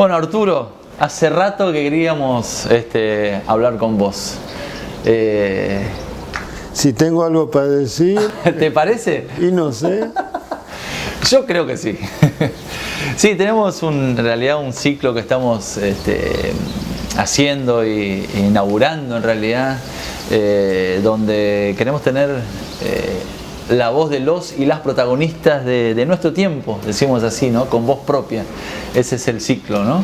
Bueno, Arturo, hace rato que queríamos hablar con vos. Si tengo algo para decir... ¿Te parece? Y no sé. Yo creo que sí. Sí, tenemos en realidad un ciclo que estamos haciendo e inaugurando en realidad, donde queremos tener la voz de los y las protagonistas de nuestro tiempo, decimos así, ¿no? Con voz propia. Ese es el ciclo, ¿no?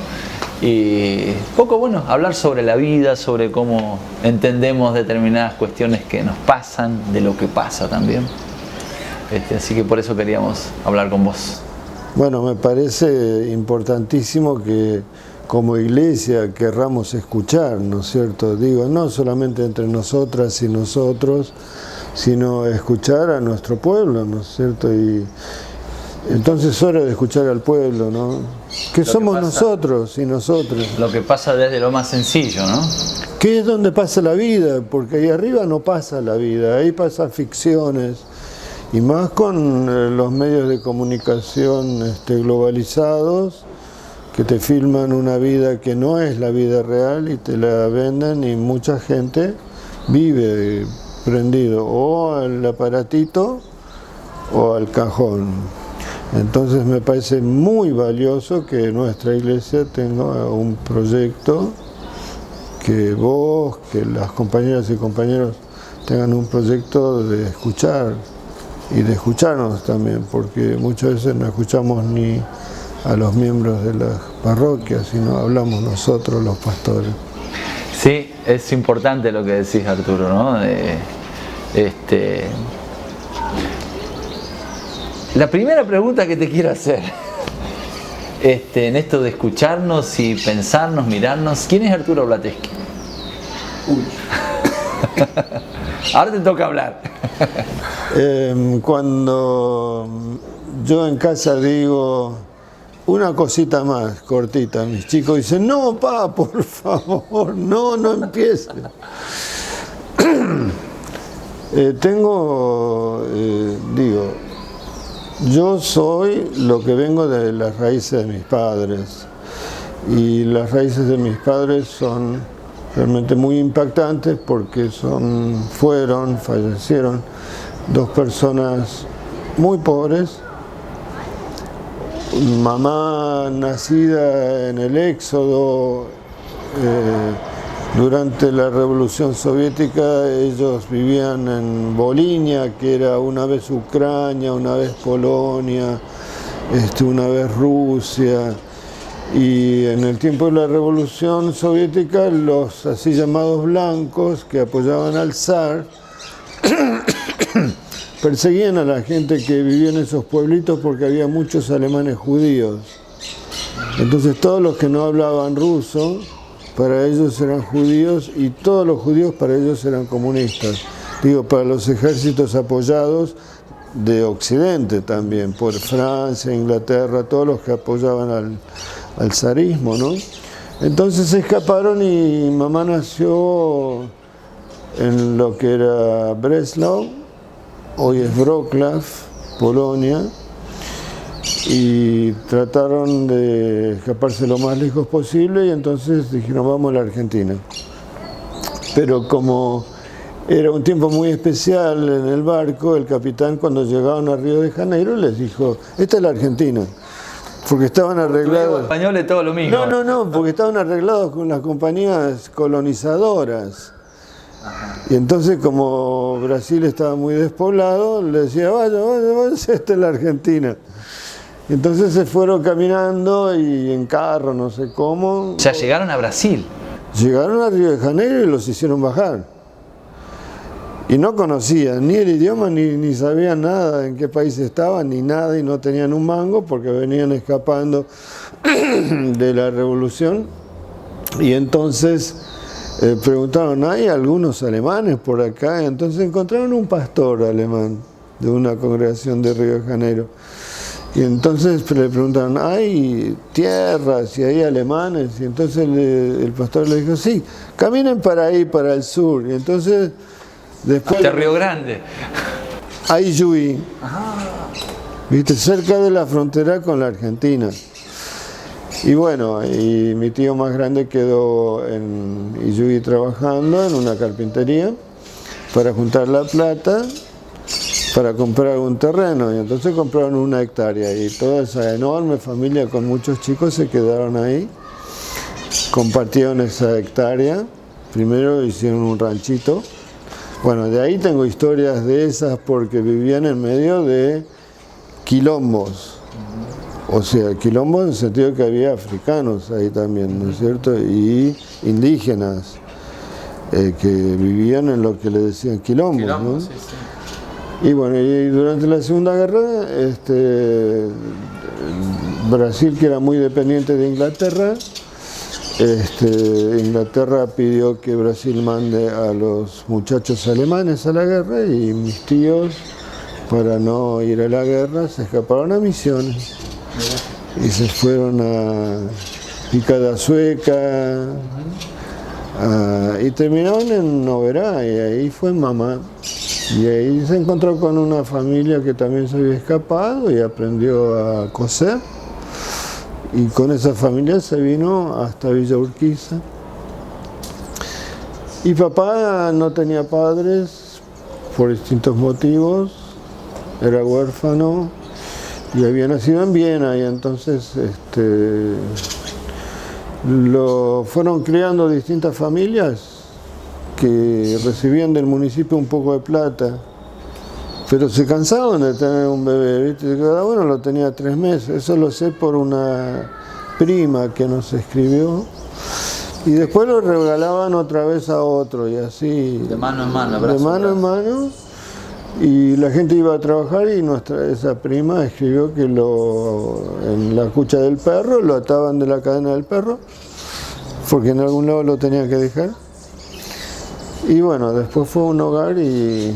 Y poco, bueno, hablar sobre la vida, sobre cómo entendemos determinadas cuestiones que nos pasan, de lo que pasa también. Así que por eso queríamos hablar con vos. Bueno, me parece importantísimo que como iglesia querramos escuchar, ¿no es cierto? Digo, no solamente entre nosotras y nosotros, sino escuchar a nuestro pueblo, ¿no es cierto? Y entonces es hora de escuchar al pueblo, ¿no? ¿Qué somos nosotros y nosotros? Lo que pasa desde lo más sencillo, ¿no? ¿Qué es donde pasa la vida? Porque ahí arriba no pasa la vida, ahí pasan ficciones. Y más con los medios de comunicación globalizados, que te filman una vida que no es la vida real y te la venden, y mucha gente vive prendido o al aparatito o al cajón. Entonces me parece muy valioso que nuestra iglesia tenga un proyecto, que vos, que las compañeras y compañeros tengan un proyecto de escuchar y de escucharnos también, porque muchas veces no escuchamos ni a los miembros de las parroquias, sino hablamos nosotros, los pastores. Sí, es importante lo que decís, Arturo, ¿no? La primera pregunta que te quiero hacer, en esto de escucharnos y pensarnos, mirarnos, ¿quién es Arturo Blateski? Uy. Ahora te toca hablar. Cuando yo en casa digo una cosita más cortita, mis chicos dicen, no, pa, por favor, no empieces. Yo soy lo que vengo de las raíces de mis padres, y las raíces de mis padres son realmente muy impactantes porque fallecieron dos personas muy pobres. Mamá nacida en el Éxodo, durante la Revolución Soviética. Ellos vivían en Volinia, que era una vez Ucrania, una vez Polonia, una vez Rusia. Y en el tiempo de la Revolución Soviética, los así llamados blancos, que apoyaban al zar, perseguían a la gente que vivía en esos pueblitos porque había muchos alemanes judíos. Entonces todos los que no hablaban ruso, para ellos eran judíos, y todos los judíos para ellos eran comunistas. Digo, para los ejércitos apoyados de Occidente también, por Francia, Inglaterra, todos los que apoyaban al zarismo, ¿no? Entonces se escaparon y mamá nació en lo que era Breslau, hoy es Wrocław, Polonia, y trataron de escaparse lo más lejos posible, y entonces dijeron, vamos a la Argentina. Pero como era un tiempo muy especial en el barco, el capitán, cuando llegaron a Río de Janeiro, les dijo, esta es la Argentina. Porque estaban arreglados... Los españoles todo lo mismo. No, porque estaban arreglados con las compañías colonizadoras. Y entonces, como Brasil estaba muy despoblado, le decía, vaya, esta es la Argentina. Entonces se fueron caminando y en carro, no sé cómo. Ya llegaron a Brasil. Llegaron a Río de Janeiro y los hicieron bajar. Y no conocían ni el idioma, ni sabían nada en qué país estaban, ni nada, y no tenían un mango porque venían escapando de la revolución. Y entonces preguntaron, ¿hay algunos alemanes por acá? Entonces encontraron un pastor alemán de una congregación de Río de Janeiro. Y entonces le preguntaron, ¿hay tierras y hay alemanes? Y entonces el pastor le dijo, sí, caminen para ahí, para el sur. Y entonces después... Hasta Río Grande. Aiyuí, ¿viste? Cerca de la frontera con la Argentina. Y bueno, y mi tío más grande quedó en Iyugui trabajando en una carpintería para juntar la plata para comprar un terreno, y entonces compraron 1 hectárea y toda esa enorme familia con muchos chicos se quedaron ahí, compartieron esa hectárea, primero hicieron un ranchito. Bueno, de ahí tengo historias de esas porque vivían en medio de quilombos. O sea, quilombos en el sentido que había africanos ahí también, ¿no es cierto? Y indígenas que vivían en lo que le decían quilombos, ¿no? Sí, sí. Y bueno, y durante la Segunda Guerra, Brasil, que era muy dependiente de Inglaterra, Inglaterra pidió que Brasil mande a los muchachos alemanes a la guerra y mis tíos, para no ir a la guerra, se escaparon a Misiones y se fueron a Picada Sueca y terminaron en Noverá, y ahí fue mamá. Y ahí se encontró con una familia que también se había escapado y aprendió a coser. Y con esa familia se vino hasta Villa Urquiza. Y papá no tenía padres por distintos motivos, era huérfano y había nacido en Viena, y entonces lo fueron criando distintas familias que recibían del municipio un poco de plata, pero se cansaban de tener un bebé, ¿viste? Cada uno lo tenía 3 meses, eso lo sé por una prima que nos escribió, y después lo regalaban otra vez a otro, y así, De mano en mano, brazo de mano en mano, y la gente iba a trabajar y esa prima escribió que en la cucha del perro lo ataban de la cadena del perro, porque en algún lado lo tenían que dejar. Y bueno, después fue a un hogar y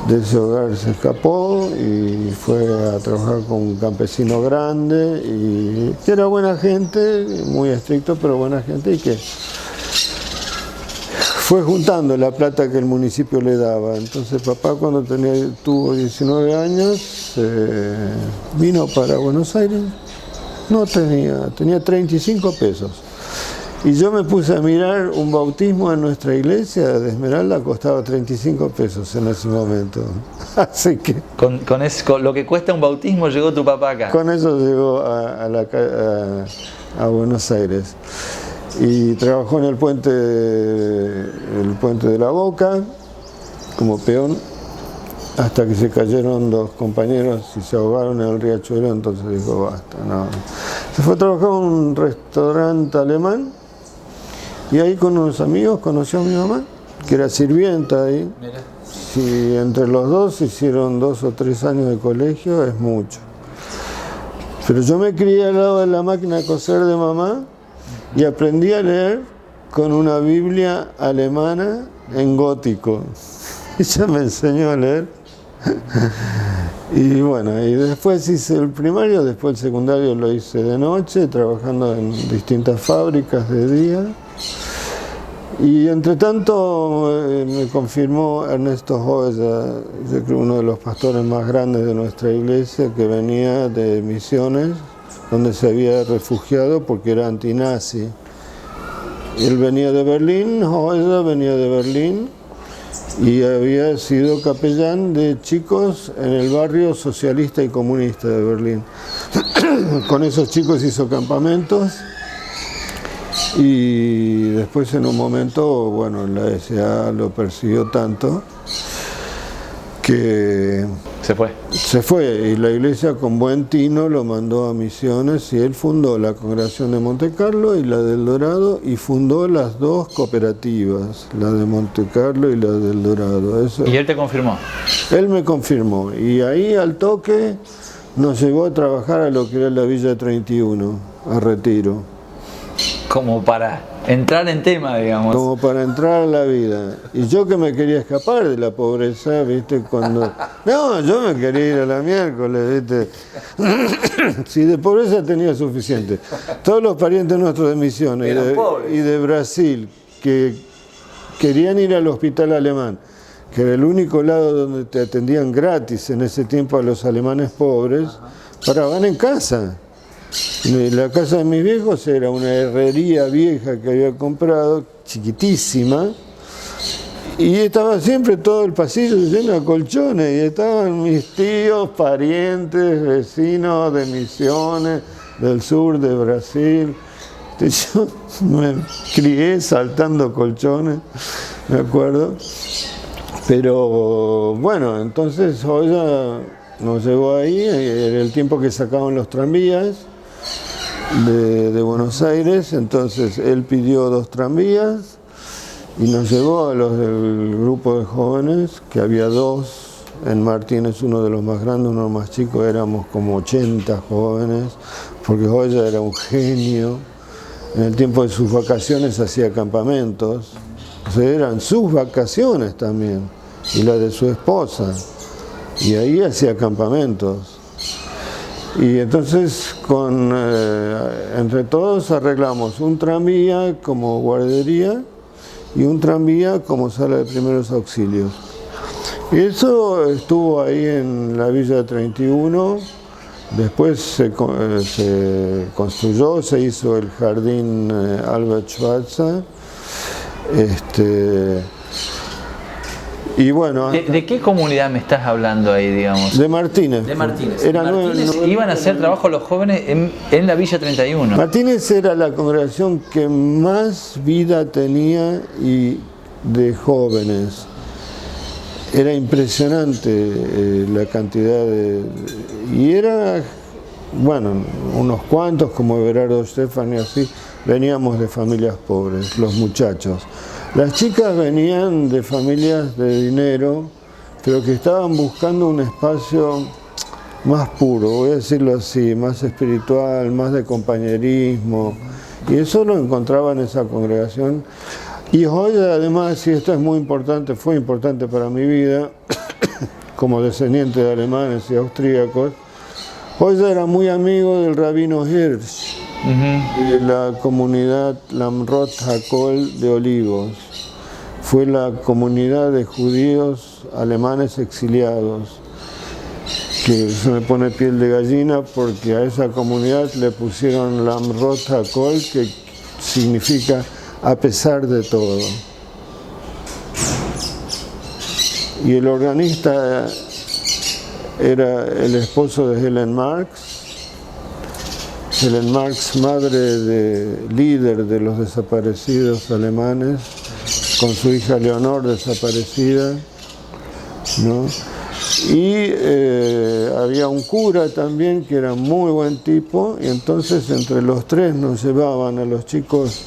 de ese hogar se escapó y fue a trabajar con un campesino grande y que era buena gente, muy estricto, pero buena gente, y que fue juntando la plata que el municipio le daba. Entonces papá, cuando tuvo 19 años, vino para Buenos Aires. No tenía 35 pesos. Y yo me puse a mirar un bautismo en nuestra iglesia de Esmeralda, costaba 35 pesos en ese momento. Así que... Con lo que cuesta un bautismo llegó tu papá acá. Con eso llegó a Buenos Aires. Y trabajó en el puente de la Boca, como peón, hasta que se cayeron 2 compañeros y se ahogaron en el riachuelo, entonces dijo, basta, no. Se fue a trabajar en un restaurante alemán, y ahí con unos amigos conoció a mi mamá, que era sirvienta ahí. Mira. Si entre los dos hicieron 2 o 3 años de colegio, es mucho. Pero yo me crié al lado de la máquina de coser de mamá y aprendí a leer con una Biblia alemana en gótico. Ella me enseñó a leer. Y bueno, y después hice el primario, después el secundario lo hice de noche, trabajando en distintas fábricas de día. Y entre tanto me confirmó Ernesto Joya, yo creo uno de los pastores más grandes de nuestra iglesia, que venía de Misiones, donde se había refugiado porque era antinazi. Él venía de Berlín, Joya venía de Berlín, y había sido capellán de chicos en el barrio socialista y comunista de Berlín. Con esos chicos hizo campamentos. Y después en un momento, bueno, la SA lo persiguió tanto que se fue, y la iglesia con buen tino lo mandó a Misiones, y él fundó la congregación de Monte Carlo y la del Dorado, y fundó las 2 cooperativas, la de Monte Carlo y la del Dorado. Eso, ¿Y él te confirmó? él me confirmó, y ahí al toque nos llevó a trabajar a lo que era la Villa 31, a Retiro. Como para entrar en tema, digamos. Como para entrar a la vida. Y yo que me quería escapar de la pobreza, ¿viste? No, yo me quería ir a la miércoles, ¿viste? Si de pobreza tenía suficiente. Todos los parientes nuestros de Misiones y de Brasil, que querían ir al hospital alemán, que era el único lado donde te atendían gratis en ese tiempo a los alemanes pobres, paraban en casa. Y la casa de mis viejos era una herrería vieja que había comprado, chiquitísima, y estaba siempre todo el pasillo lleno de colchones, y estaban mis tíos, parientes, vecinos de Misiones, del sur de Brasil. Yo me crié saltando colchones, me acuerdo. Pero bueno, entonces Joya nos llevó ahí, era el tiempo que sacaban los tranvías de Buenos Aires, entonces él pidió 2 tranvías y nos llevó a los del grupo de jóvenes, que había 2, en Martínez, uno de los más grandes, uno más chico, éramos como 80 jóvenes, porque Joya era un genio. En el tiempo de sus vacaciones hacía campamentos, o sea, eran sus vacaciones también, y la de su esposa, y ahí hacía campamentos. Y entonces entre todos arreglamos un tranvía como guardería y un tranvía como sala de primeros auxilios. Y eso estuvo ahí en la Villa 31, después se construyó, se hizo el jardín Albert Schweitzer. Y bueno, ¿De qué comunidad me estás hablando ahí, digamos? de Martínez. De Martínez. Iban a hacer trabajo los jóvenes en la Villa 31. Martínez era la congregación que más vida tenía y de jóvenes. Era impresionante la cantidad y era, bueno, unos cuantos como Everardo Stefan y así, veníamos de familias pobres, los muchachos. Las chicas venían de familias de dinero, pero que estaban buscando un espacio más puro, voy a decirlo así, más espiritual, más de compañerismo, y eso lo encontraba en esa congregación. Y Joya, además, y esto es muy importante, fue importante para mi vida, como descendiente de alemanes y austríacos, Joya era muy amigo del rabino Hirsch, de la comunidad Lamrot Hakol de Olivos. Fue la comunidad de judíos alemanes exiliados, que se me pone piel de gallina porque a esa comunidad le pusieron Lamrot Hakol, que significa a pesar de todo. Y el organista era el esposo de Helen Marx. Helen Marx, líder de los desaparecidos alemanes, con su hija Leonor desaparecida, ¿no? Y había un cura también que era muy buen tipo, y entonces entre los 3 nos llevaban a los chicos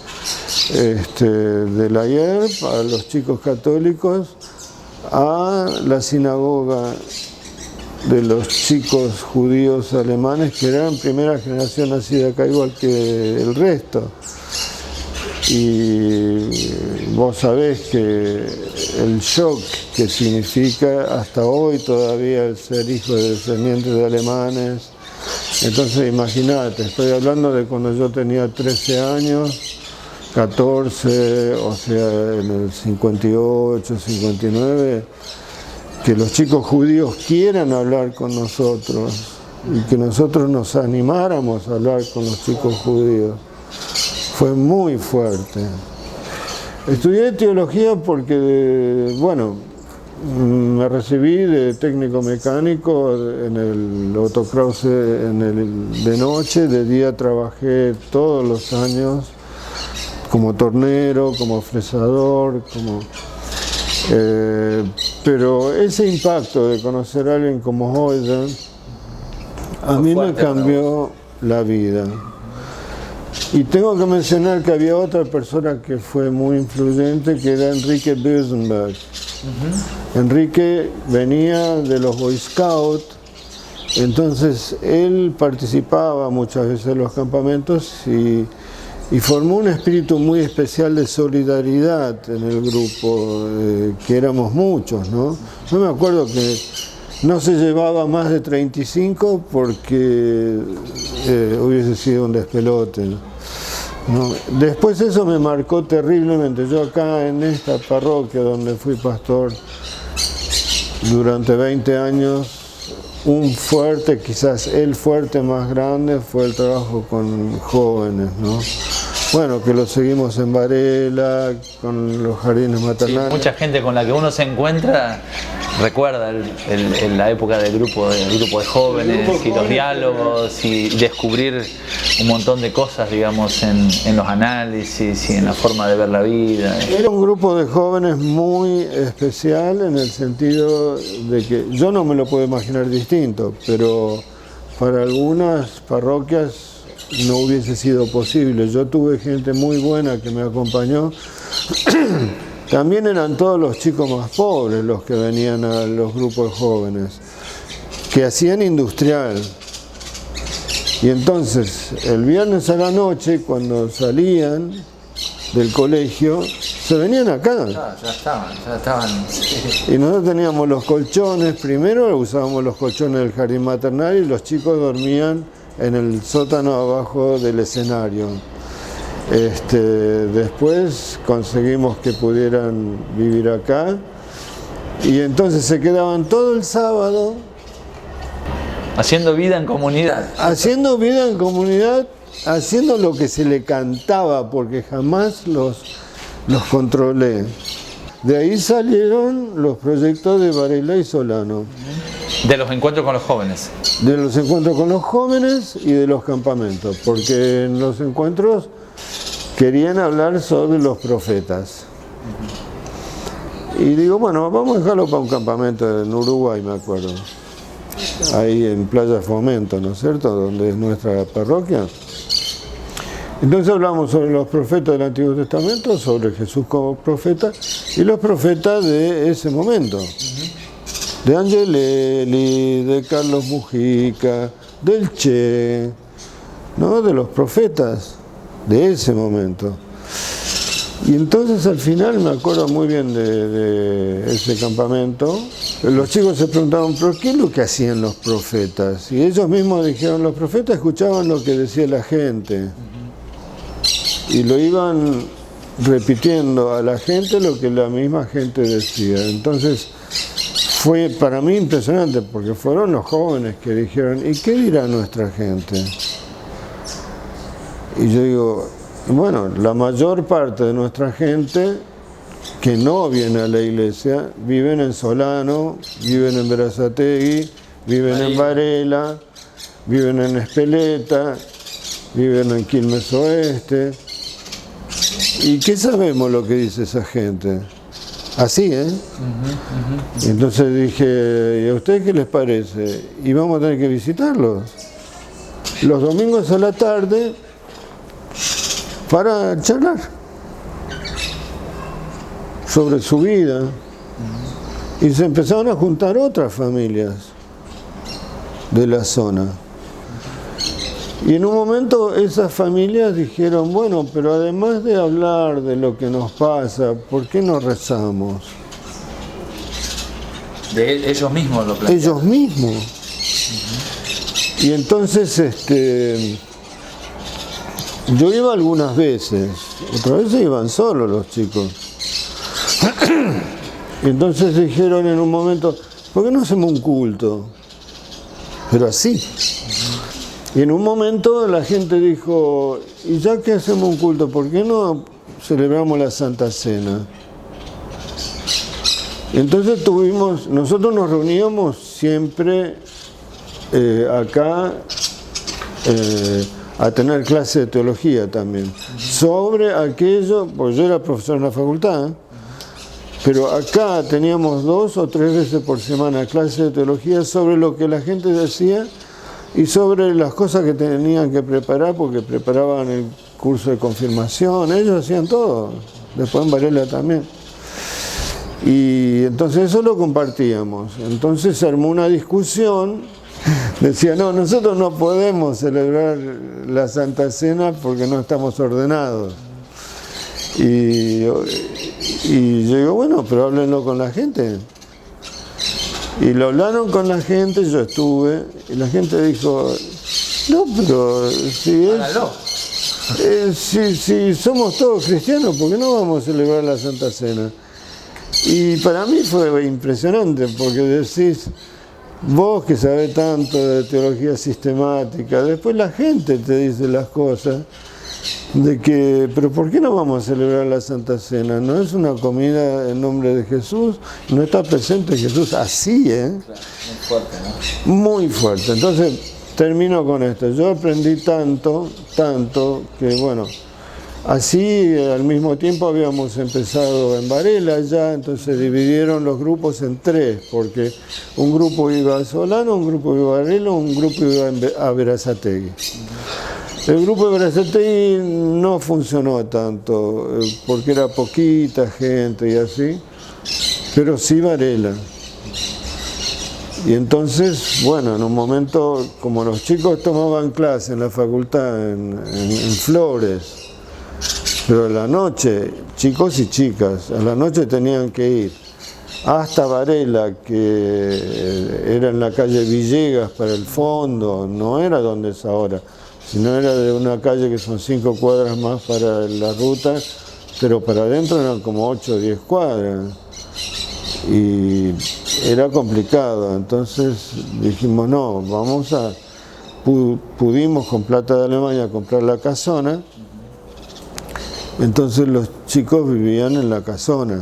de la IERP, a los chicos católicos, a la sinagoga de los chicos judíos alemanes que eran primera generación nacida acá igual que el resto. Y vos sabés que el shock que significa hasta hoy todavía el ser hijo de descendientes de alemanes. Entonces imagínate, estoy hablando de cuando yo tenía 13 años, 14, o sea, en el 58, 59, que los chicos judíos quieran hablar con nosotros y que nosotros nos animáramos a hablar con los chicos judíos. Fue muy fuerte. Estudié teología porque, bueno, me recibí de técnico mecánico en el Otto Krause de noche, de día trabajé todos los años como tornero, como fresador, pero ese impacto de conocer a alguien como Joya a mí me cambió la vida. Y tengo que mencionar que había otra persona que fue muy influyente, que era Enrique Bösenberg. Enrique venía de los Boy Scouts, entonces él participaba muchas veces en los campamentos y formó un espíritu muy especial de solidaridad en el grupo, que éramos muchos, ¿no? Yo me acuerdo que no se llevaba más de 35 porque hubiese sido un despelote, ¿no? Después eso me marcó terriblemente. Yo acá en esta parroquia donde fui pastor durante 20 años, un fuerte, quizás el fuerte más grande fue el trabajo con jóvenes, ¿no? Bueno, que lo seguimos en Varela, con los jardines maternales. Sí, mucha gente con la que uno se encuentra recuerda la época del grupo de jóvenes y los diálogos y descubrir un montón de cosas, digamos, en los análisis y en la forma de ver la vida. Era un grupo de jóvenes muy especial en el sentido de que yo no me lo puedo imaginar distinto, pero para algunas parroquias no hubiese sido posible. Yo tuve gente muy buena que me acompañó. También eran todos los chicos más pobres los que venían a los grupos jóvenes, que hacían industrial. Y entonces, el viernes a la noche, cuando salían del colegio, se venían acá. Ya estaban. Y nosotros teníamos los colchones, primero usábamos los colchones del jardín maternal y los chicos dormían en el sótano abajo del escenario. Después conseguimos que pudieran vivir acá y entonces se quedaban todo el sábado haciendo vida en comunidad. Haciendo vida en comunidad, haciendo lo que se le cantaba, porque jamás los controlé. De ahí salieron los proyectos de Varela y Solano. De los encuentros con los jóvenes. De los encuentros con los jóvenes y de los campamentos, porque en los encuentros querían hablar sobre los profetas. Y digo, bueno, vamos a dejarlo para un campamento en Uruguay, me acuerdo. Ahí en Playa Fomento, ¿no es cierto?, donde es nuestra parroquia. Entonces hablamos sobre los profetas del Antiguo Testamento, sobre Jesús como profeta y los profetas de ese momento. De Angelelli, de Carlos Mujica, del Che, ¿no?, de los profetas de ese momento. Y entonces al final me acuerdo muy bien de ese campamento. Los chicos se preguntaban, ¿pero qué es lo que hacían los profetas? Y ellos mismos dijeron, los profetas escuchaban lo que decía la gente. Y lo iban repitiendo a la gente lo que la misma gente decía. Entonces fue para mí impresionante, porque fueron los jóvenes que dijeron, ¿y qué dirá nuestra gente? Y yo digo, bueno, la mayor parte de nuestra gente que no viene a la iglesia, viven en Solano, viven en Berazategui, viven en Varela, viven en Espeleta, viven en Quilmes Oeste. ¿Y qué sabemos lo que dice esa gente? Así, ¿eh? Y entonces dije, ¿y a ustedes qué les parece? Y vamos a tener que visitarlos los domingos a la tarde para charlar sobre su vida. Y se empezaron a juntar otras familias de la zona. Y en un momento esas familias dijeron, bueno, pero además de hablar de lo que nos pasa, ¿por qué no rezamos? De ellos mismos lo plantearon. Ellos mismos. Y entonces yo iba algunas veces, otras veces iban solos los chicos. Y entonces dijeron en un momento, ¿por qué no hacemos un culto? Pero así. Y en un momento la gente dijo, ¿y ya que hacemos un culto, por qué no celebramos la Santa Cena? Entonces nosotros nos reuníamos siempre acá a tener clase de teología también, sobre aquello, porque yo era profesor en la facultad, pero acá teníamos 2 o 3 veces por semana clase de teología sobre lo que la gente decía y sobre las cosas que tenían que preparar, porque preparaban el curso de confirmación, ellos hacían todo, después en Varela también. Y entonces eso lo compartíamos. Entonces se armó una discusión, decía, no, nosotros no podemos celebrar la Santa Cena porque no estamos ordenados. Y yo digo, bueno, pero háblenlo con la gente. Y lo hablaron con la gente, yo estuve, y la gente dijo, no, pero si somos todos cristianos, ¿por qué no vamos a celebrar la Santa Cena? Y para mí fue impresionante, porque decís, vos que sabés tanto de teología sistemática, después la gente te dice las cosas, de que, pero ¿por qué no vamos a celebrar la Santa Cena? ¿No es una comida en nombre de Jesús? ¿No está presente Jesús así, Claro, muy fuerte, ¿no? Muy fuerte. Entonces, termino con esto. Yo aprendí tanto, que bueno, así al mismo tiempo habíamos empezado en Varela ya, entonces dividieron los grupos en tres, porque un grupo iba a Solano, un grupo iba a Varela, un grupo iba a Berazategui. El grupo de Berazategui no funcionó tanto, porque era poquita gente y así, pero sí Varela. Y entonces, bueno, en un momento, como los chicos tomaban clase en la facultad, en Flores, pero a la noche, chicos y chicas, a la noche tenían que ir hasta Varela, que era en la calle Villegas para el fondo, no era donde es ahora, sino era de una calle que son 5 cuadras más para la ruta, pero para adentro eran como 8 o 10 cuadras. Y era complicado, entonces dijimos no, pudimos con plata de Alemania comprar la casona, entonces los chicos vivían en la casona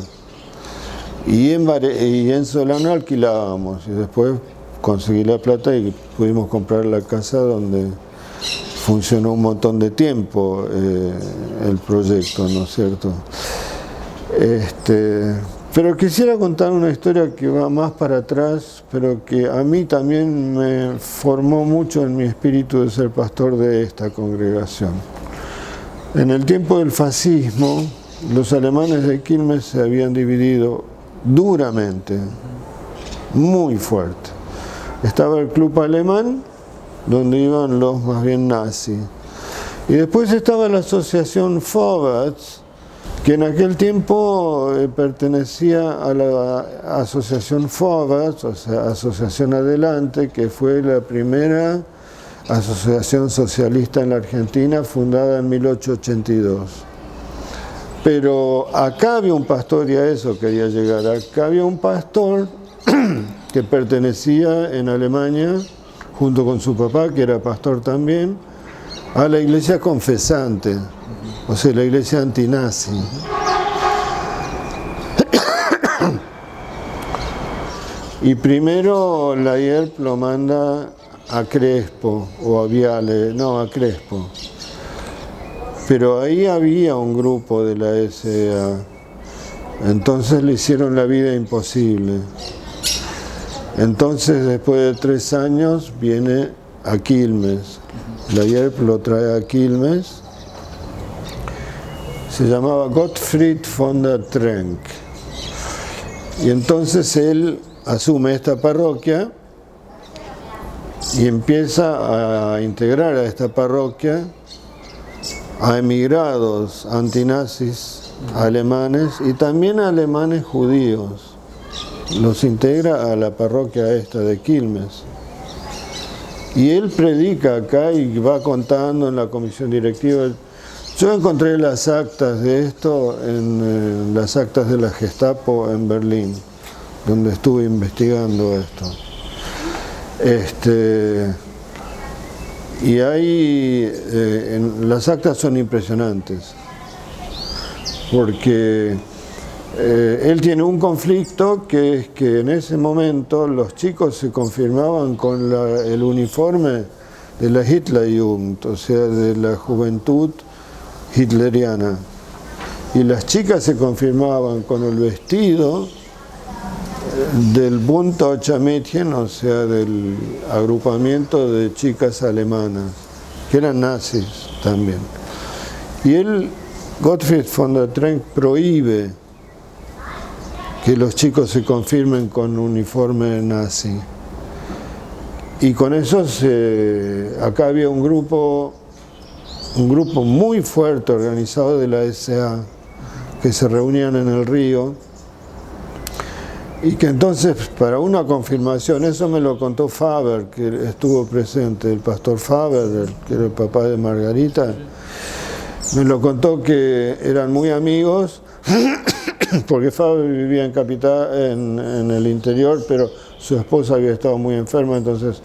y en Solano alquilábamos y después conseguí la plata y pudimos comprar la casa donde funcionó un montón de tiempo el proyecto, ¿no es cierto? Pero quisiera contar una historia que va más para atrás, pero que a mí también me formó mucho en mi espíritu de ser pastor de esta congregación. En el tiempo del fascismo, los alemanes de Quilmes se habían dividido duramente, muy fuerte. Estaba el club alemán, donde iban los más bien nazis. Y después estaba la asociación Vorwärts, que en aquel tiempo pertenecía a la asociación Vorwärts, o sea, Asociación Adelante, que fue la primera asociación socialista en la Argentina, fundada en 1882. Pero acá había un pastor, y a eso quería llegar, acá había un pastor que pertenecía en Alemania, junto con su papá, que era pastor también, a la iglesia confesante, o sea, la iglesia antinazi. Y primero la IERP lo manda a Crespo, o a Viale, no, a Crespo. Pero ahí había un grupo de la SA, entonces le hicieron la vida imposible. Entonces, después de 3 años, viene a Quilmes. La IERP lo trae a Quilmes. Se llamaba Gottfried von der Trenck. Y entonces él asume esta parroquia y empieza a integrar a esta parroquia a emigrados antinazis alemanes y también a alemanes judíos. Los integra a la parroquia esta de Quilmes. Y él predica acá y va contando en la comisión directiva. Yo encontré las actas de esto en las actas de la Gestapo en Berlín, donde estuve investigando esto. Y ahí las actas son impresionantes, porque él tiene un conflicto que es que en ese momento los chicos se confirmaban con el uniforme de la Hitlerjugend, o sea, de la juventud hitleriana, y las chicas se confirmaban con el vestido del Bund Deutscher Mädchen, o sea, del agrupamiento de chicas alemanas, que eran nazis también. Y él, Gottfried von der Trenck, prohíbe que los chicos se confirmen con uniforme nazi. Y con eso acá había un grupo muy fuerte organizado de la SA, que se reunían en el río, y que entonces para una confirmación, eso me lo contó Faber, que estuvo presente, el pastor Faber, que era el papá de Margarita, me lo contó que eran muy amigos, porque Faber vivía en el interior, pero su esposa había estado muy enferma, entonces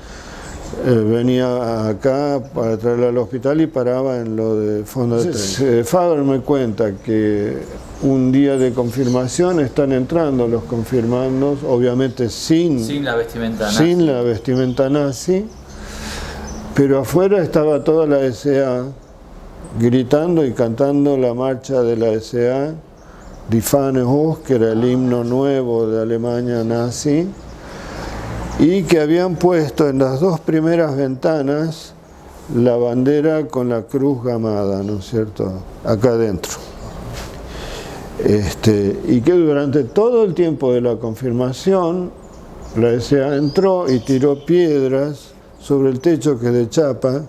venía acá para traerla al hospital y paraba en lo de fondo de tren. Faber me cuenta que un día de confirmación están entrando los confirmandos, obviamente sin la vestimenta nazi. Sin la vestimenta nazi, pero afuera estaba toda la SA gritando y cantando la marcha de la SA, Die Fahne hoch, que era el himno nuevo de Alemania nazi, y que habían puesto en las dos primeras ventanas la bandera con la cruz gamada, ¿no es cierto?, acá adentro. Y que durante todo el tiempo de la confirmación, la SA entró y tiró piedras sobre el techo que es de chapa,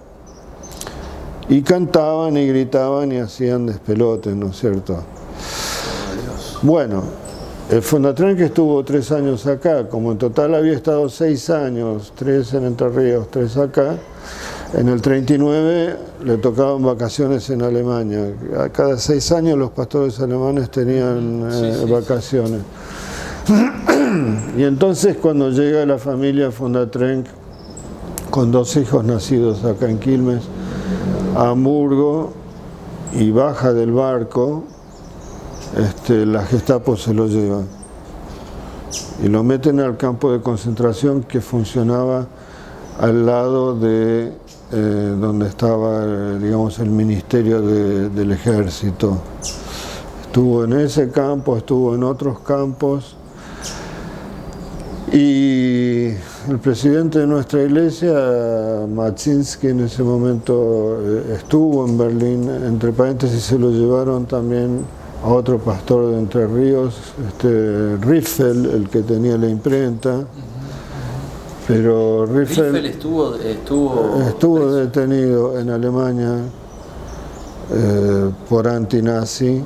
y cantaban y gritaban y hacían despelotes, ¿no es cierto? Bueno, el Fondatren, que estuvo 3 años acá, como en total había estado 6 años, 3 en Entre Ríos, 3 acá, en el 39 le tocaban vacaciones en Alemania. Cada 6 años los pastores alemanes tenían vacaciones. Y entonces cuando llega la familia Fondatren, con 2 hijos nacidos acá en Quilmes, a Hamburgo, y baja del barco, la Gestapo se lo lleva y lo meten al campo de concentración que funcionaba al lado de donde estaba, digamos, el ministerio del ejército. Estuvo en ese campo, estuvo en otros campos, y el presidente de nuestra iglesia, Maczynski, en ese momento estuvo en Berlín. Entre paréntesis, se lo llevaron también a otro pastor de Entre Ríos, Riffel, el que tenía la imprenta. Pero Riffel estuvo detenido en Alemania por antinazi.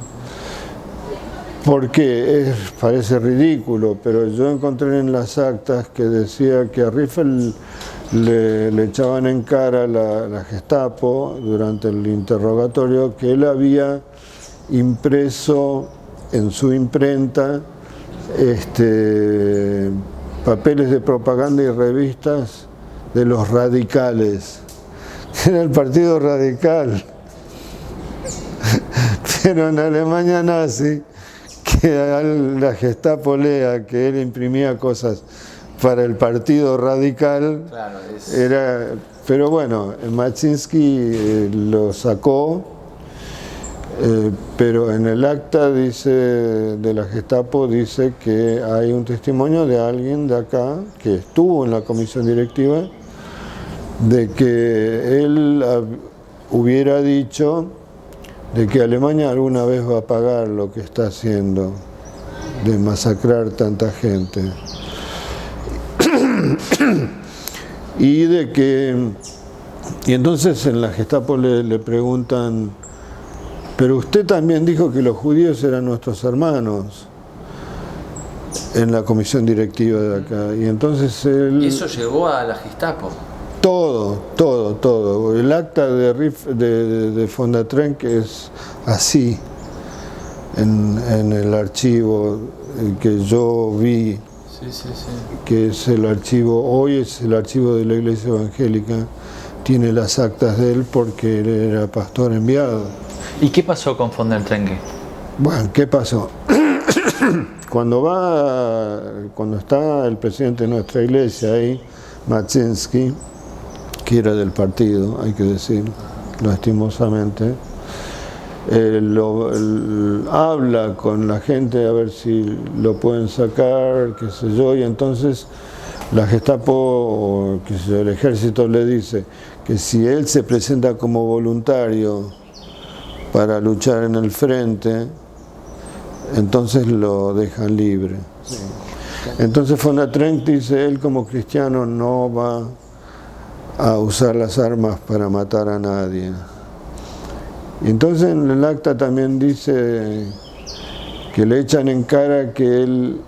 Porque parece ridículo, pero yo encontré en las actas que decía que a Riffel le echaban en cara la Gestapo durante el interrogatorio que él había impreso en su imprenta papeles de propaganda y revistas de los radicales, que era el partido radical, pero en Alemania nazi, que la Gestapo lea que él imprimía cosas para el partido radical, claro, era, pero bueno, Maczynski lo sacó, pero en el acta dice de la Gestapo dice que hay un testimonio de alguien de acá que estuvo en la comisión directiva, de que él hubiera dicho de que Alemania alguna vez va a pagar lo que está haciendo, de masacrar tanta gente. Y entonces en la Gestapo le preguntan, pero usted también dijo que los judíos eran nuestros hermanos en la comisión directiva de acá. Y entonces él... ¿Y eso llegó a la Gestapo? Todo. El acta de Fondatren, que es así, en el archivo que yo vi, que es el archivo, hoy es el archivo de la Iglesia Evangélica, tiene las actas de él porque él era pastor enviado. ¿Y qué pasó con Fondatren? Bueno, ¿qué pasó? Cuando está el presidente de nuestra iglesia ahí, Maczynski, que era del partido, hay que decir, lastimosamente, habla con la gente a ver si lo pueden sacar, qué sé yo, y entonces la Gestapo, qué sé yo, el ejército le dice que si él se presenta como voluntario para luchar en el frente, entonces lo dejan libre. Sí. Entonces Fondatren dice, él como cristiano no va a usar las armas para matar a nadie. Y entonces en el acta también dice que le echan en cara que él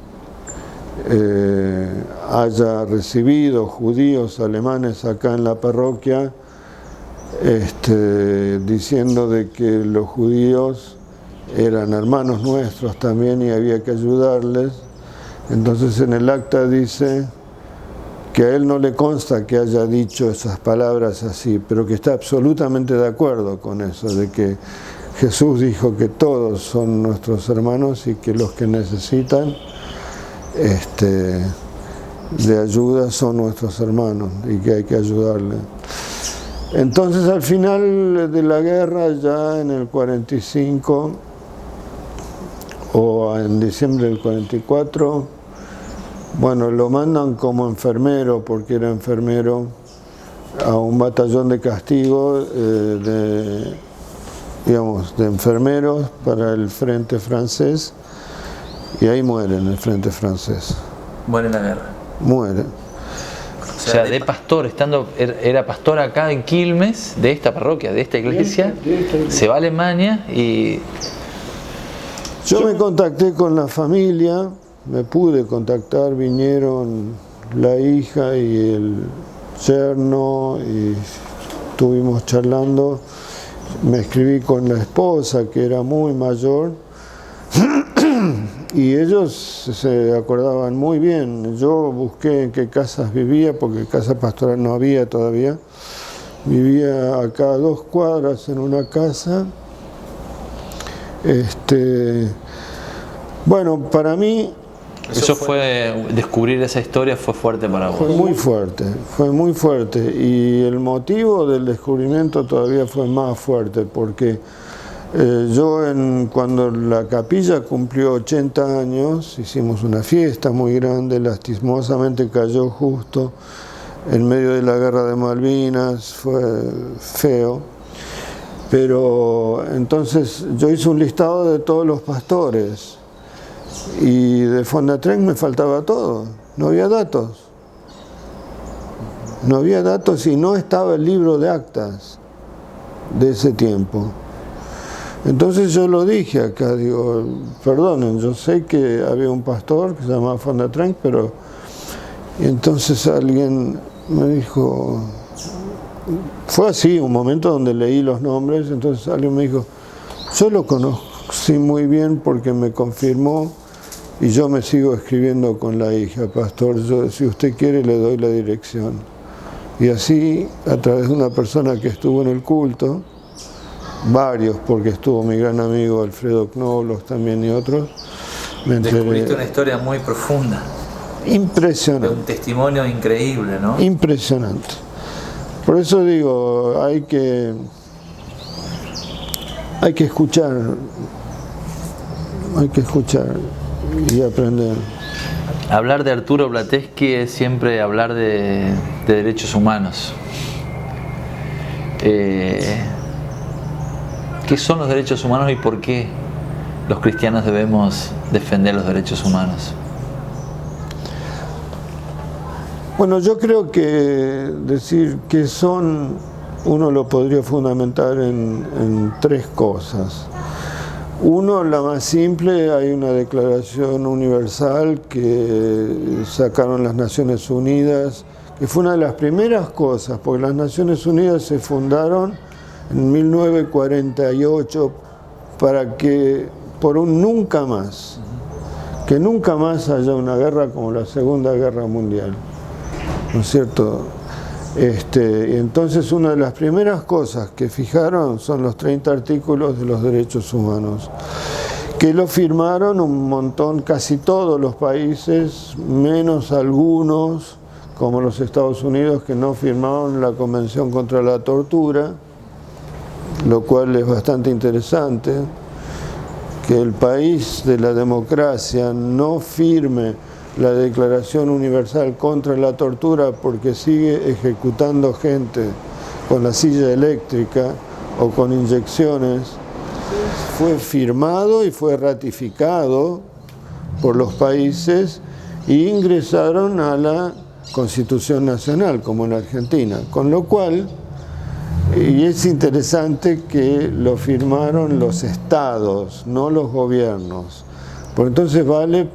haya recibido judíos alemanes acá en la parroquia, diciendo de que los judíos eran hermanos nuestros también y había que ayudarles. Entonces en el acta dice que a él no le consta que haya dicho esas palabras así, pero que está absolutamente de acuerdo con eso, de que Jesús dijo que todos son nuestros hermanos y que los que necesitan de ayuda son nuestros hermanos y que hay que ayudarle. Entonces al final de la guerra, ya en el 45 o en diciembre del 44, bueno, lo mandan como enfermero, porque era enfermero, a un batallón de castigo de enfermeros para el frente francés, y ahí muere en el frente francés. Muere en la guerra. Muere. O sea, de pastor, era pastor acá en Quilmes, de esta parroquia, de esta iglesia, se va a Alemania y... Yo me contacté con la familia, me pude contactar, vinieron la hija y el yerno y estuvimos charlando. Me escribí con la esposa, que era muy mayor, y ellos se acordaban muy bien. Yo busqué en qué casas vivía, porque casa pastoral no había todavía. Vivía acá a 2 cuadras en una casa. Bueno, para mí... Eso fue, descubrir esa historia fue fuerte para vos. Fue muy fuerte. Y el motivo del descubrimiento todavía fue más fuerte, porque yo cuando la capilla cumplió 80 años, hicimos una fiesta muy grande, lastimosamente cayó justo en medio de la guerra de Malvinas, fue feo. Pero entonces yo hice un listado de todos los pastores, y de Fondatrenc me faltaba todo, no había datos. No había datos y no estaba el libro de actas de ese tiempo. Entonces yo lo dije acá, digo, perdonen, yo sé que había un pastor que se llamaba Fondatrenc, pero... Y entonces alguien me dijo, fue así, un momento donde leí los nombres, entonces alguien me dijo, yo lo conocí muy bien porque me confirmó. Y yo me sigo escribiendo con la hija, pastor, yo, si usted quiere le doy la dirección. Y así, a través de una persona que estuvo en el culto, varios, porque estuvo mi gran amigo Alfredo Knoblos también y otros, me enteré. Descubriste una historia muy profunda. Impresionante. Un testimonio increíble, ¿no? Impresionante. Por eso digo, hay que escuchar, y aprender. Hablar de Arturo Blateschi es siempre hablar de derechos humanos. ¿Qué son los derechos humanos y por qué los cristianos debemos defender los derechos humanos? Bueno, yo creo que decir qué son, uno lo podría fundamentar en 3 cosas. Uno, la más simple, hay una declaración universal que sacaron las Naciones Unidas, que fue una de las primeras cosas, porque las Naciones Unidas se fundaron en 1948 para que, por un nunca más, que nunca más haya una guerra como la Segunda Guerra Mundial, ¿no es cierto? Entonces una de las primeras cosas que fijaron son los 30 artículos de los derechos humanos, que lo firmaron un montón, casi todos los países, menos algunos, como los Estados Unidos, que no firmaron la Convención contra la Tortura, lo cual es bastante interesante, que el país de la democracia no firme la Declaración Universal contra la Tortura porque sigue ejecutando gente con la silla eléctrica o con inyecciones. Fue firmado y fue ratificado por los países y ingresaron a la Constitución Nacional, como en Argentina. Con lo cual, y es interesante que lo firmaron los estados, no los gobiernos. Por entonces vale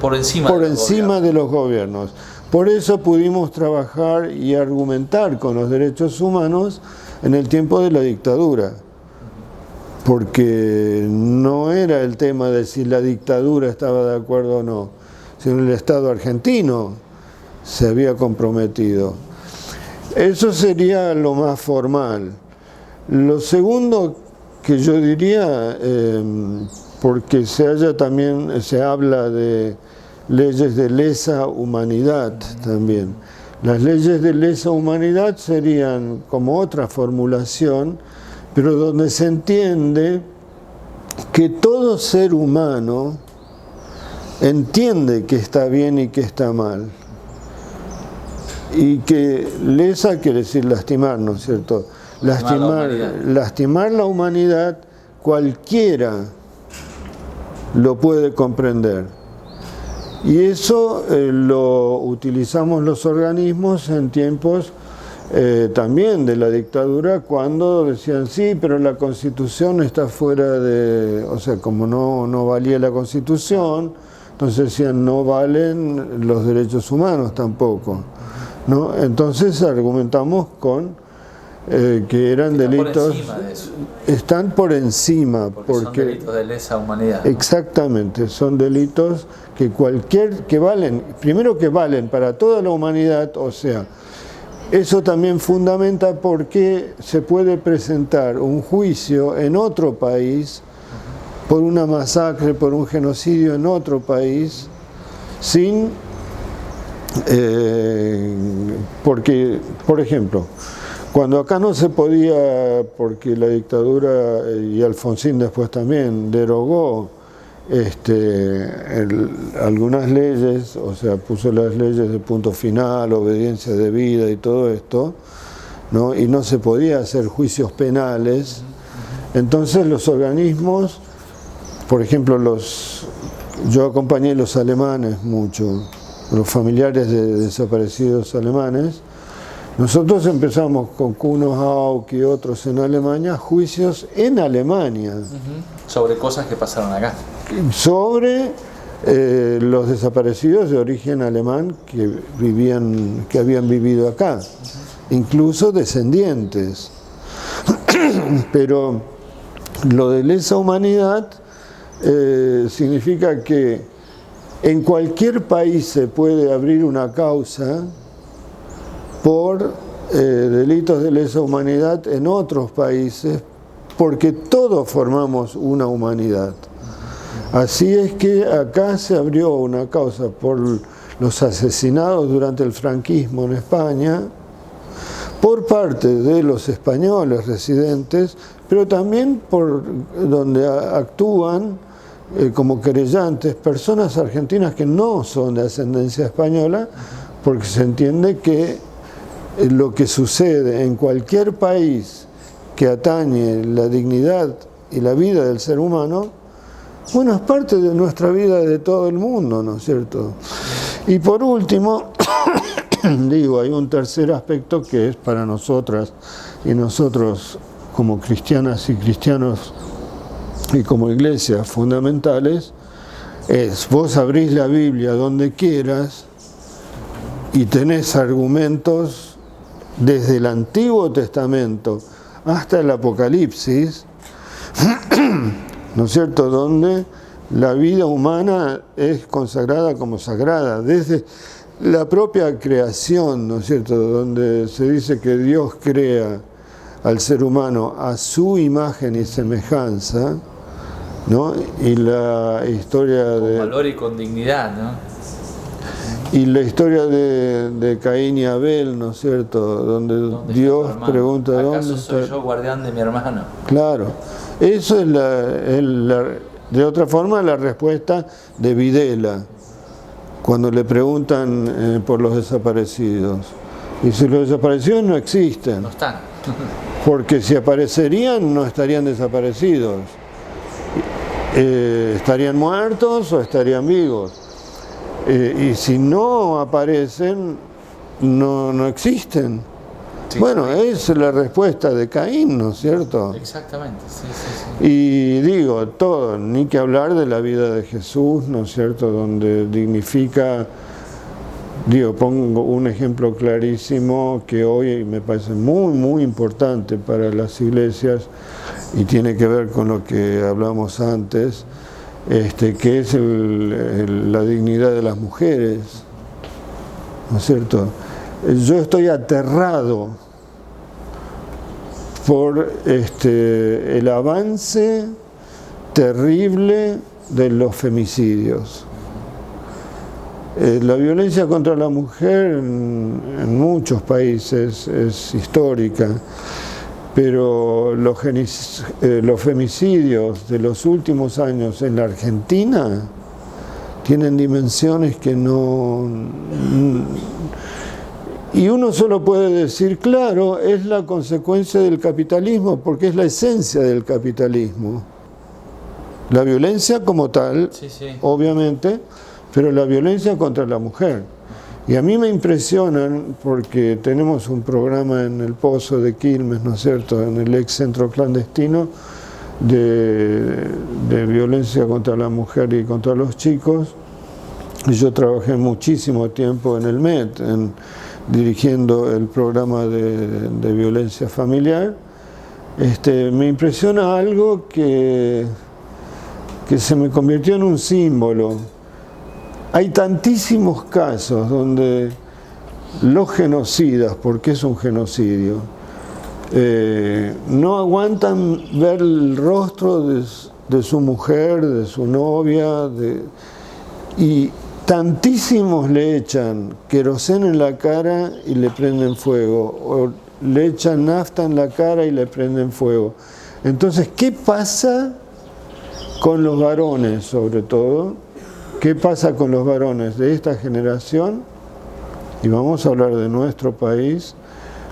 por encima de los gobiernos. Por eso pudimos trabajar y argumentar con los derechos humanos en el tiempo de la dictadura, porque no era el tema de si la dictadura estaba de acuerdo o no, sino el Estado argentino se había comprometido. Eso sería lo más formal. Lo segundo que yo diría, porque se habla de leyes de lesa humanidad también. Las leyes de lesa humanidad serían como otra formulación, pero donde se entiende que todo ser humano entiende que está bien y que está mal. Y que lesa quiere decir lastimar, ¿no es cierto? Lastimar la humanidad, cualquiera lo puede comprender. Y eso lo utilizamos los organismos en tiempos también de la dictadura, cuando decían sí, pero la Constitución está fuera de... O sea, como no valía la Constitución, entonces decían no valen los derechos humanos tampoco, ¿no? Entonces argumentamos con que eran delitos... Por encima de eso. Están por encima. Porque son delitos de lesa humanidad, ¿no? Exactamente, son delitos que valen, primero que valen para toda la humanidad, o sea, eso también fundamenta por qué se puede presentar un juicio en otro país por una masacre, por un genocidio en otro país, sin... porque, por ejemplo, cuando acá no se podía, porque la dictadura, y Alfonsín después también, derogó algunas leyes, o sea, puso las leyes de punto final, obediencia debida y todo esto, ¿no? Y no se podía hacer juicios penales, entonces los organismos, por ejemplo, yo acompañé a los alemanes mucho, los familiares de desaparecidos alemanes. Nosotros empezamos con Kuno Hauck y otros en Alemania, juicios en Alemania. Sobre cosas que pasaron acá. Sobre los desaparecidos de origen alemán que habían vivido acá, incluso descendientes. Pero lo de lesa humanidad significa que en cualquier país se puede abrir una causa por delitos de lesa humanidad en otros países, porque todos formamos una humanidad. Así es que acá se abrió una causa por los asesinados durante el franquismo en España, por parte de los españoles residentes, pero también por donde actúan como querellantes personas argentinas que no son de ascendencia española, porque se entiende que lo que sucede en cualquier país que atañe la dignidad y la vida del ser humano, bueno, es parte de nuestra vida de todo el mundo, ¿no es cierto? Y por último, digo, hay un tercer aspecto que es para nosotras y nosotros como cristianas y cristianos y como iglesia fundamentales, es vos abrís la Biblia donde quieras y tenés argumentos desde el Antiguo Testamento hasta el Apocalipsis, ¿no es cierto?, donde la vida humana es consagrada como sagrada, desde la propia creación, ¿no es cierto?, donde se dice que Dios crea al ser humano a su imagen y semejanza, ¿no? Y la historia con de... valor y con dignidad, ¿no? Y la historia de Caín y Abel, ¿no es cierto?, donde Dios pregunta ¿acaso ¿dónde soy está? yo guardián de mi hermano? Claro, eso es de otra forma la respuesta de Videla, cuando le preguntan por los desaparecidos. Y si los desaparecidos no existen, No están. porque si aparecerían no estarían desaparecidos, estarían muertos o estarían vivos. Y si no aparecen, no existen. Sí, bueno, es la respuesta de Caín, ¿no es cierto? Exactamente, sí, sí, sí. Y digo, todo, ni que hablar de la vida de Jesús, ¿no es cierto?, donde dignifica, digo, pongo un ejemplo clarísimo que hoy me parece muy, muy importante para las iglesias y tiene que ver con lo que hablamos antes, que es la dignidad de las mujeres, ¿no es cierto? Yo estoy aterrado por el avance terrible de los femicidios. La violencia contra la mujer en muchos países es histórica, pero los femicidios de los últimos años en la Argentina tienen dimensiones que no... Y uno solo puede decir, claro, es la consecuencia del capitalismo, porque es la esencia del capitalismo. La violencia como tal, sí, obviamente, pero la violencia contra la mujer. Y a mí me impresionan, porque tenemos un programa en el Pozo de Quilmes, ¿no es cierto?, en el ex centro clandestino de violencia contra la mujer y contra los chicos. Y yo trabajé muchísimo tiempo en el MET, dirigiendo el programa de violencia familiar. Me impresiona algo que se me convirtió en un símbolo. Hay tantísimos casos donde los genocidas, porque es un genocidio, no aguantan ver el rostro de su mujer, de su novia, y tantísimos le echan queroseno en la cara y le prenden fuego, o le echan nafta en la cara y le prenden fuego. Entonces, ¿qué pasa con los varones, sobre todo? ¿Qué pasa con los varones de esta generación? Y vamos a hablar de nuestro país,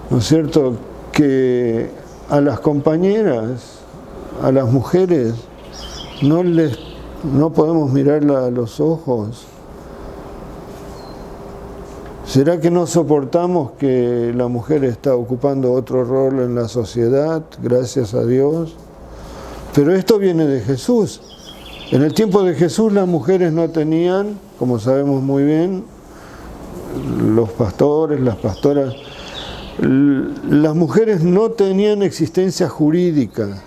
¿no es cierto?, que a las compañeras, a las mujeres, no podemos mirarla a los ojos. ¿Será que no soportamos que la mujer está ocupando otro rol en la sociedad, gracias a Dios? Pero esto viene de Jesús. En el tiempo de Jesús las mujeres no tenían, como sabemos muy bien, los pastores, las pastoras, las mujeres no tenían existencia jurídica.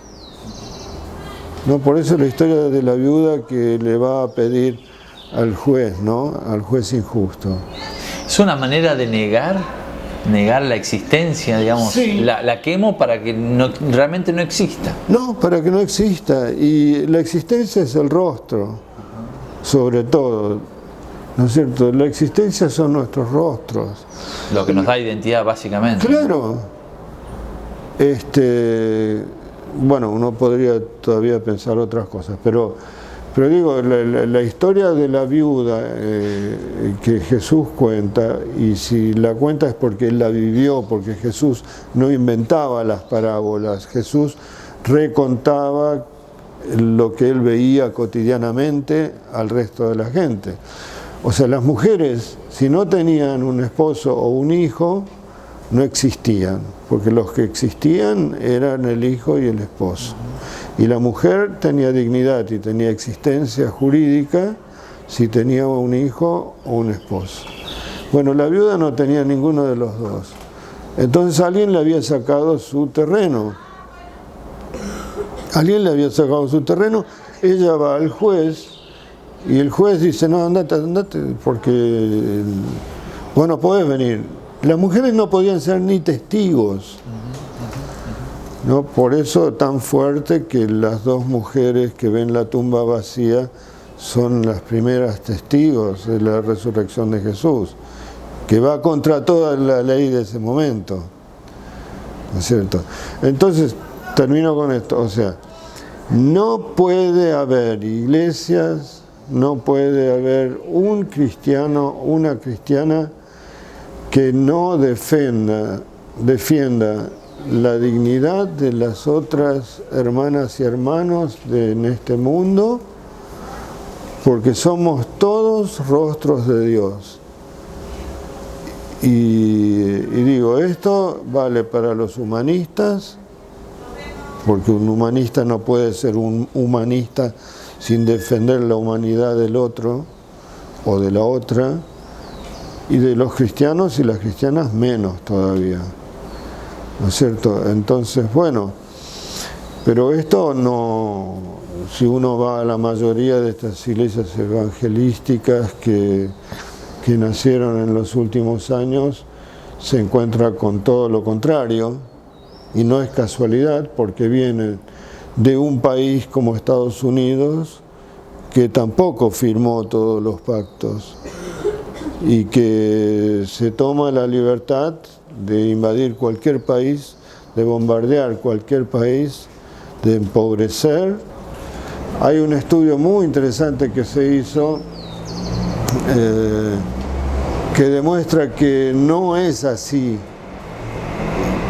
No, por eso la historia de la viuda que le va a pedir al juez, ¿no?, al juez injusto. Es una manera de negar la existencia, digamos, sí. La quemo para que realmente no exista. No, para que no exista. Y la existencia es el rostro, sobre todo, ¿no es cierto? La existencia son nuestros rostros. Lo que nos da identidad, básicamente. Claro. Bueno, uno podría todavía pensar otras cosas, pero digo, la historia de la viuda que Jesús cuenta, y si la cuenta es porque Él la vivió, porque Jesús no inventaba las parábolas, Jesús recontaba lo que Él veía cotidianamente al resto de la gente. O sea, las mujeres, si no tenían un esposo o un hijo, no existían, porque los que existían eran el hijo y el esposo. Y la mujer tenía dignidad y tenía existencia jurídica si tenía un hijo o un esposo. Bueno, la viuda no tenía ninguno de los dos. Entonces alguien le había sacado su terreno. Alguien le había sacado su terreno, ella va al juez y el juez dice, no, andate, porque vos no podés venir. Las mujeres no podían ser ni testigos. ¿No? Por eso tan fuerte que las dos mujeres que ven la tumba vacía son las primeras testigos de la resurrección de Jesús, que va contra toda la ley de ese momento, ¿no es cierto? Entonces, termino con esto, o sea, no puede haber iglesias, no puede haber un cristiano, una cristiana que no defienda la dignidad de las otras hermanas y hermanos en este mundo, porque somos todos rostros de Dios. Y digo, esto vale para los humanistas, porque un humanista no puede ser un humanista sin defender la humanidad del otro o de la otra, y de los cristianos y las cristianas menos todavía. ¿No es cierto? Entonces, bueno, Pero esto no, si uno va a la mayoría de estas iglesias evangelísticas que nacieron en los últimos años, se encuentra con todo lo contrario, y no es casualidad porque viene de un país como Estados Unidos, que tampoco firmó todos los pactos y que se toma la libertad de invadir cualquier país, de bombardear cualquier país, de empobrecer. Hay un estudio muy interesante que se hizo que demuestra que no es así,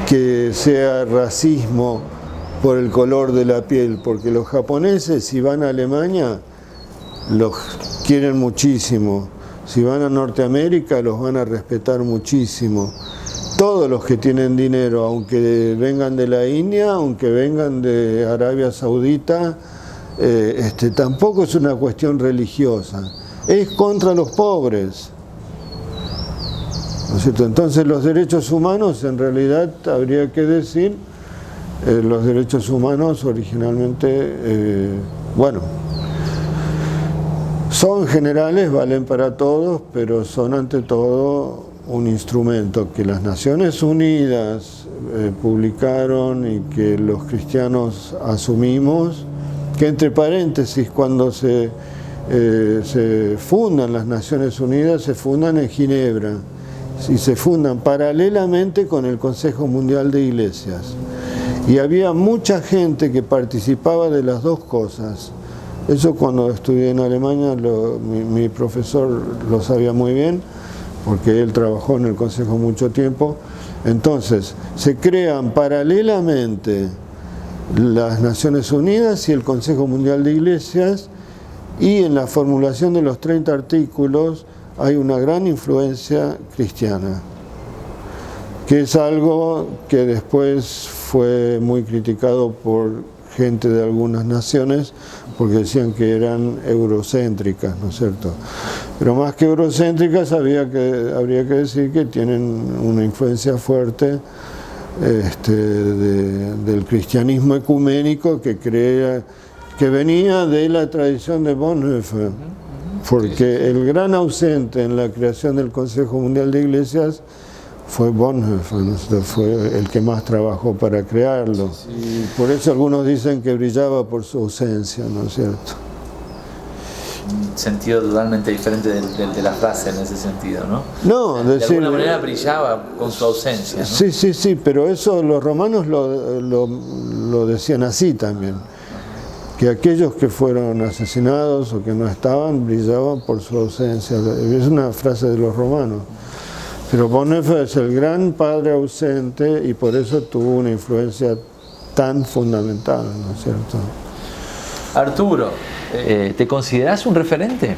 que sea racismo por el color de la piel, porque los japoneses, si van a Alemania, los quieren muchísimo. Si van a Norteamérica, los van a respetar muchísimo. Todos los que tienen dinero, aunque vengan de la India, aunque vengan de Arabia Saudita, tampoco es una cuestión religiosa. Es contra los pobres. ¿No es cierto? Entonces los derechos humanos, en realidad, habría que decir, los derechos humanos originalmente, son generales, valen para todos, pero son ante todo un instrumento que las Naciones Unidas publicaron y que los cristianos asumimos, que entre paréntesis, cuando se fundan las Naciones Unidas, se fundan en Ginebra y se fundan paralelamente con el Consejo Mundial de Iglesias. Y había mucha gente que participaba de las dos cosas. Eso cuando estudié en Alemania, mi profesor lo sabía muy bien, porque él trabajó en el Consejo mucho tiempo. Entonces, se crean paralelamente las Naciones Unidas y el Consejo Mundial de Iglesias, y en la formulación de los 30 artículos hay una gran influencia cristiana, que es algo que después fue muy criticado por gente de algunas naciones, porque decían que eran eurocéntricas, ¿no es cierto? Pero más que eurocéntricas, habría que decir que tienen una influencia fuerte del cristianismo ecuménico que venía de la tradición de Bonhoeffer, porque el gran ausente en la creación del Consejo Mundial de Iglesias fue Bonhoeffer, ¿no? Fue el que más trabajó para crearlo. Y por eso algunos dicen que brillaba por su ausencia, ¿no es cierto? Un sentido totalmente diferente de la frase en ese sentido, ¿no? No, de alguna manera brillaba con su ausencia, ¿no? Sí, pero eso los romanos lo decían así también, que aquellos que fueron asesinados o que no estaban brillaban por su ausencia. Es una frase de los romanos. Pero Bonhoeffer es el gran padre ausente y por eso tuvo una influencia tan fundamental, ¿no es cierto? Arturo, ¿te considerás un referente?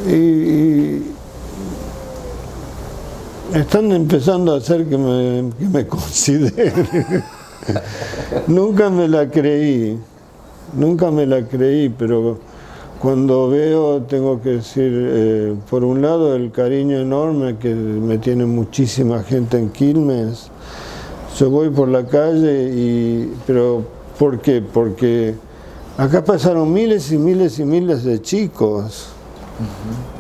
y están empezando a hacer que me considere. Nunca me la creí, pero cuando veo, tengo que decir, por un lado el cariño enorme que me tiene muchísima gente en Quilmes. Yo voy por la calle pero ¿por qué? Porque acá pasaron miles y miles y miles de chicos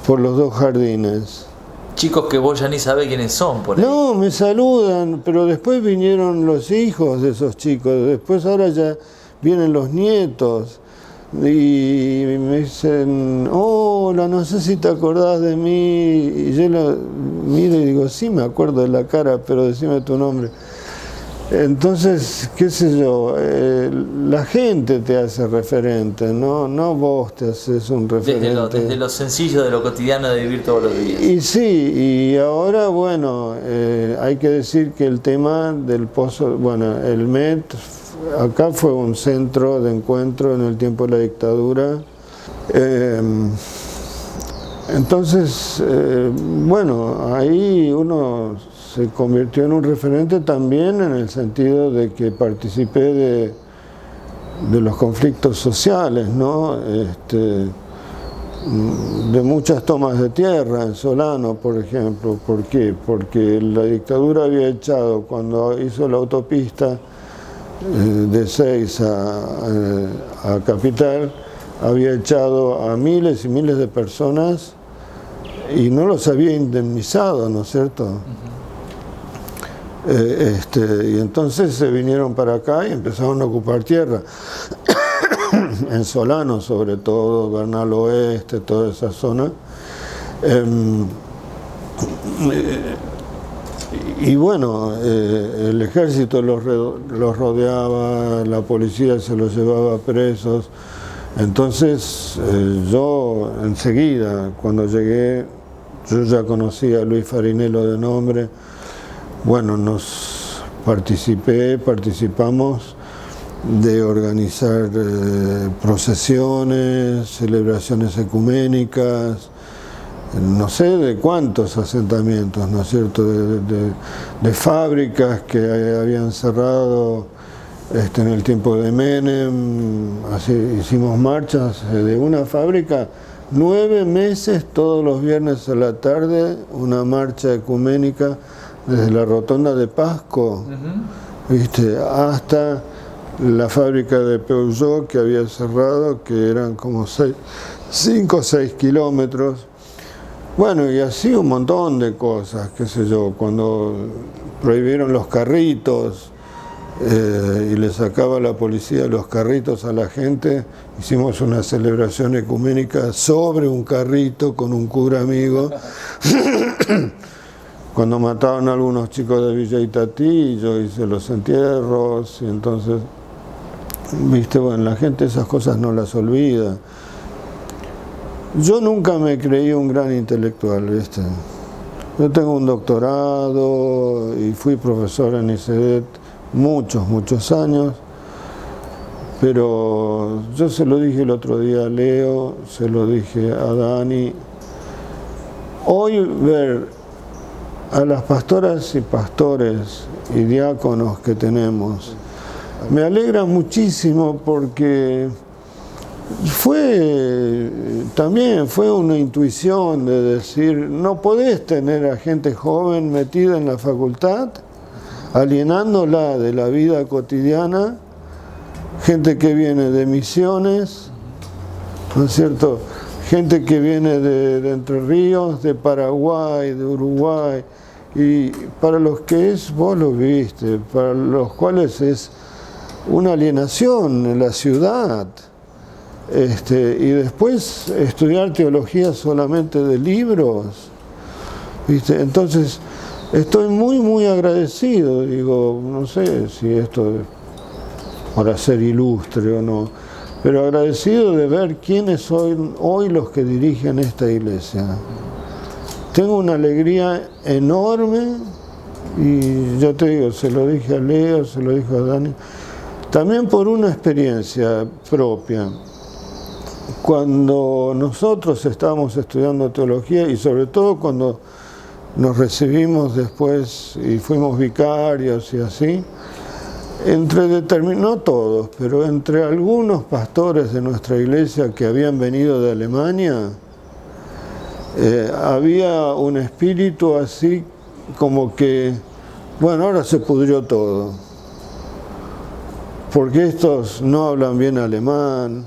por los dos jardines. Chicos que vos ya ni sabés quiénes son, por ahí. No, me saludan, pero después vinieron los hijos de esos chicos, después ahora ya vienen los nietos. Y me dicen, hola, no sé si te acordás de mí. Y yo la miro y digo, sí me acuerdo de la cara, pero decime tu nombre. Entonces, qué sé yo, la gente te hace referente, no vos te haces un referente. Desde lo sencillo, de lo cotidiano de vivir todos los días. Y sí, y ahora, bueno, hay que decir que el tema del pozo, el MET, acá fue un centro de encuentro en el tiempo de la dictadura. Entonces, ahí uno se convirtió en un referente también en el sentido de que participé de los conflictos sociales, ¿no? de muchas tomas de tierra en Solano, por ejemplo. ¿Por qué? Porque la dictadura había echado, cuando hizo la autopista de Ezeiza a Capital, había echado a miles y miles de personas y no los había indemnizado, ¿no es cierto? Y entonces se vinieron para acá y empezaron a ocupar tierra. En Solano, sobre todo, Bernal Oeste, toda esa zona. Y bueno, el ejército los rodeaba, la policía se los llevaba presos. Entonces yo enseguida, cuando llegué, yo ya conocía a Luis Farinello de nombre. Bueno, participamos de organizar procesiones, celebraciones ecuménicas, no sé de cuántos asentamientos, ¿no es cierto?, de fábricas que habían cerrado en el tiempo de Menem. Así, hicimos marchas de una fábrica, 9 meses, todos los viernes a la tarde, una marcha ecuménica desde la rotonda de Pasco, ¿viste?, hasta la fábrica de Peugeot que había cerrado, que eran como 5 o 6 kilómetros. Bueno, y así un montón de cosas, qué sé yo, cuando prohibieron los carritos y le sacaba la policía los carritos a la gente, hicimos una celebración ecuménica sobre un carrito con un cura amigo. Cuando mataron a algunos chicos de Villa Itatí, yo hice los entierros, y entonces, viste, bueno, la gente esas cosas no las olvida. Yo nunca me creí un gran intelectual, ¿viste? Yo tengo un doctorado y fui profesor en ICEDET muchos años, pero yo se lo dije el otro día a Leo, se lo dije a Dani. Hoy ver a las pastoras y pastores y diáconos que tenemos me alegra muchísimo, porque también fue una intuición de decir, no podés tener a gente joven metida en la facultad, alienándola de la vida cotidiana, gente que viene de Misiones, ¿no es cierto?, gente que viene de Entre Ríos, de Paraguay, de Uruguay, y para los que vos lo viste, para los cuales es una alienación en la ciudad. Y después estudiar teología solamente de libros, ¿viste? Entonces estoy muy agradecido, digo, no sé si esto es para ser ilustre o no, pero agradecido de ver quiénes son hoy los que dirigen esta iglesia. Tengo una alegría enorme, y yo te digo, se lo dije a Leo, se lo dije a Dani, también por una experiencia propia. Cuando nosotros estábamos estudiando teología, y sobre todo cuando nos recibimos después y fuimos vicarios y así, no todos, pero entre algunos pastores de nuestra iglesia que habían venido de Alemania, había un espíritu así como que, bueno, ahora se pudrió todo, porque estos no hablan bien alemán,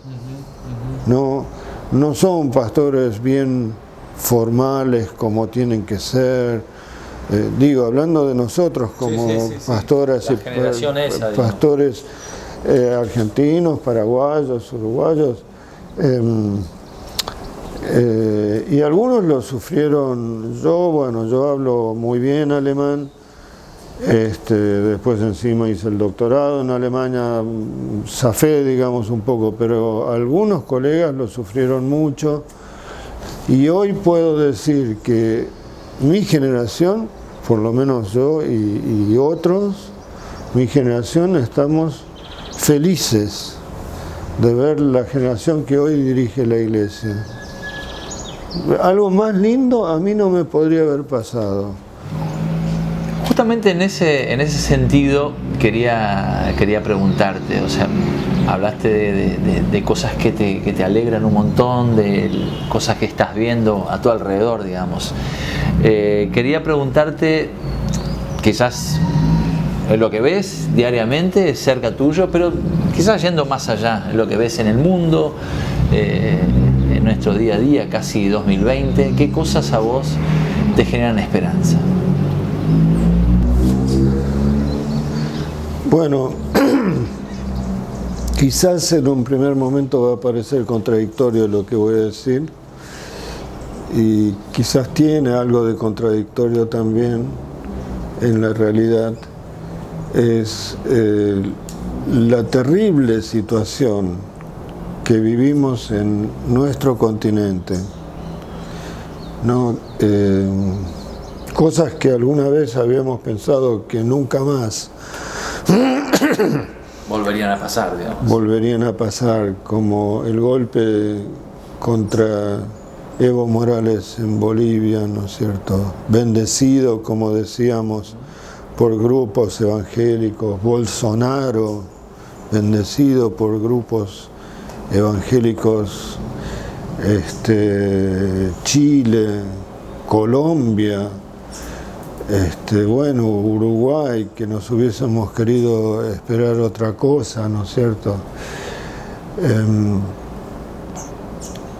no son pastores bien formales como tienen que ser. Digo, hablando de nosotros como pastoras y pastores argentinos, paraguayos, uruguayos, y algunos lo sufrieron. Yo hablo muy bien alemán, después encima hice el doctorado en Alemania, zafé, digamos, un poco, pero algunos colegas lo sufrieron mucho, y hoy puedo decir que mi generación, por lo menos yo y otros, mi generación, estamos felices de ver la generación que hoy dirige la iglesia. Algo más lindo a mí no me podría haber pasado. Justamente en ese sentido quería preguntarte, o sea, hablaste de cosas que te alegran un montón, de cosas que estás viendo a tu alrededor, digamos. Quería preguntarte, quizás lo que ves diariamente cerca tuyo, pero quizás yendo más allá, lo que ves en el mundo, en nuestro día a día, casi 2020, ¿qué cosas a vos te generan esperanza? Bueno, quizás en un primer momento va a parecer contradictorio lo que voy a decir, y quizás tiene algo de contradictorio también en la realidad. Es la terrible situación que vivimos en nuestro continente, ¿no? Cosas que alguna vez habíamos pensado que nunca más volverían a pasar, digamos. Volverían a pasar, como el golpe contra Evo Morales en Bolivia, ¿no es cierto? Bendecido, como decíamos, por grupos evangélicos. Bolsonaro, bendecido por grupos evangélicos. Chile, Colombia, bueno, Uruguay, que nos hubiésemos querido esperar otra cosa, ¿no es cierto?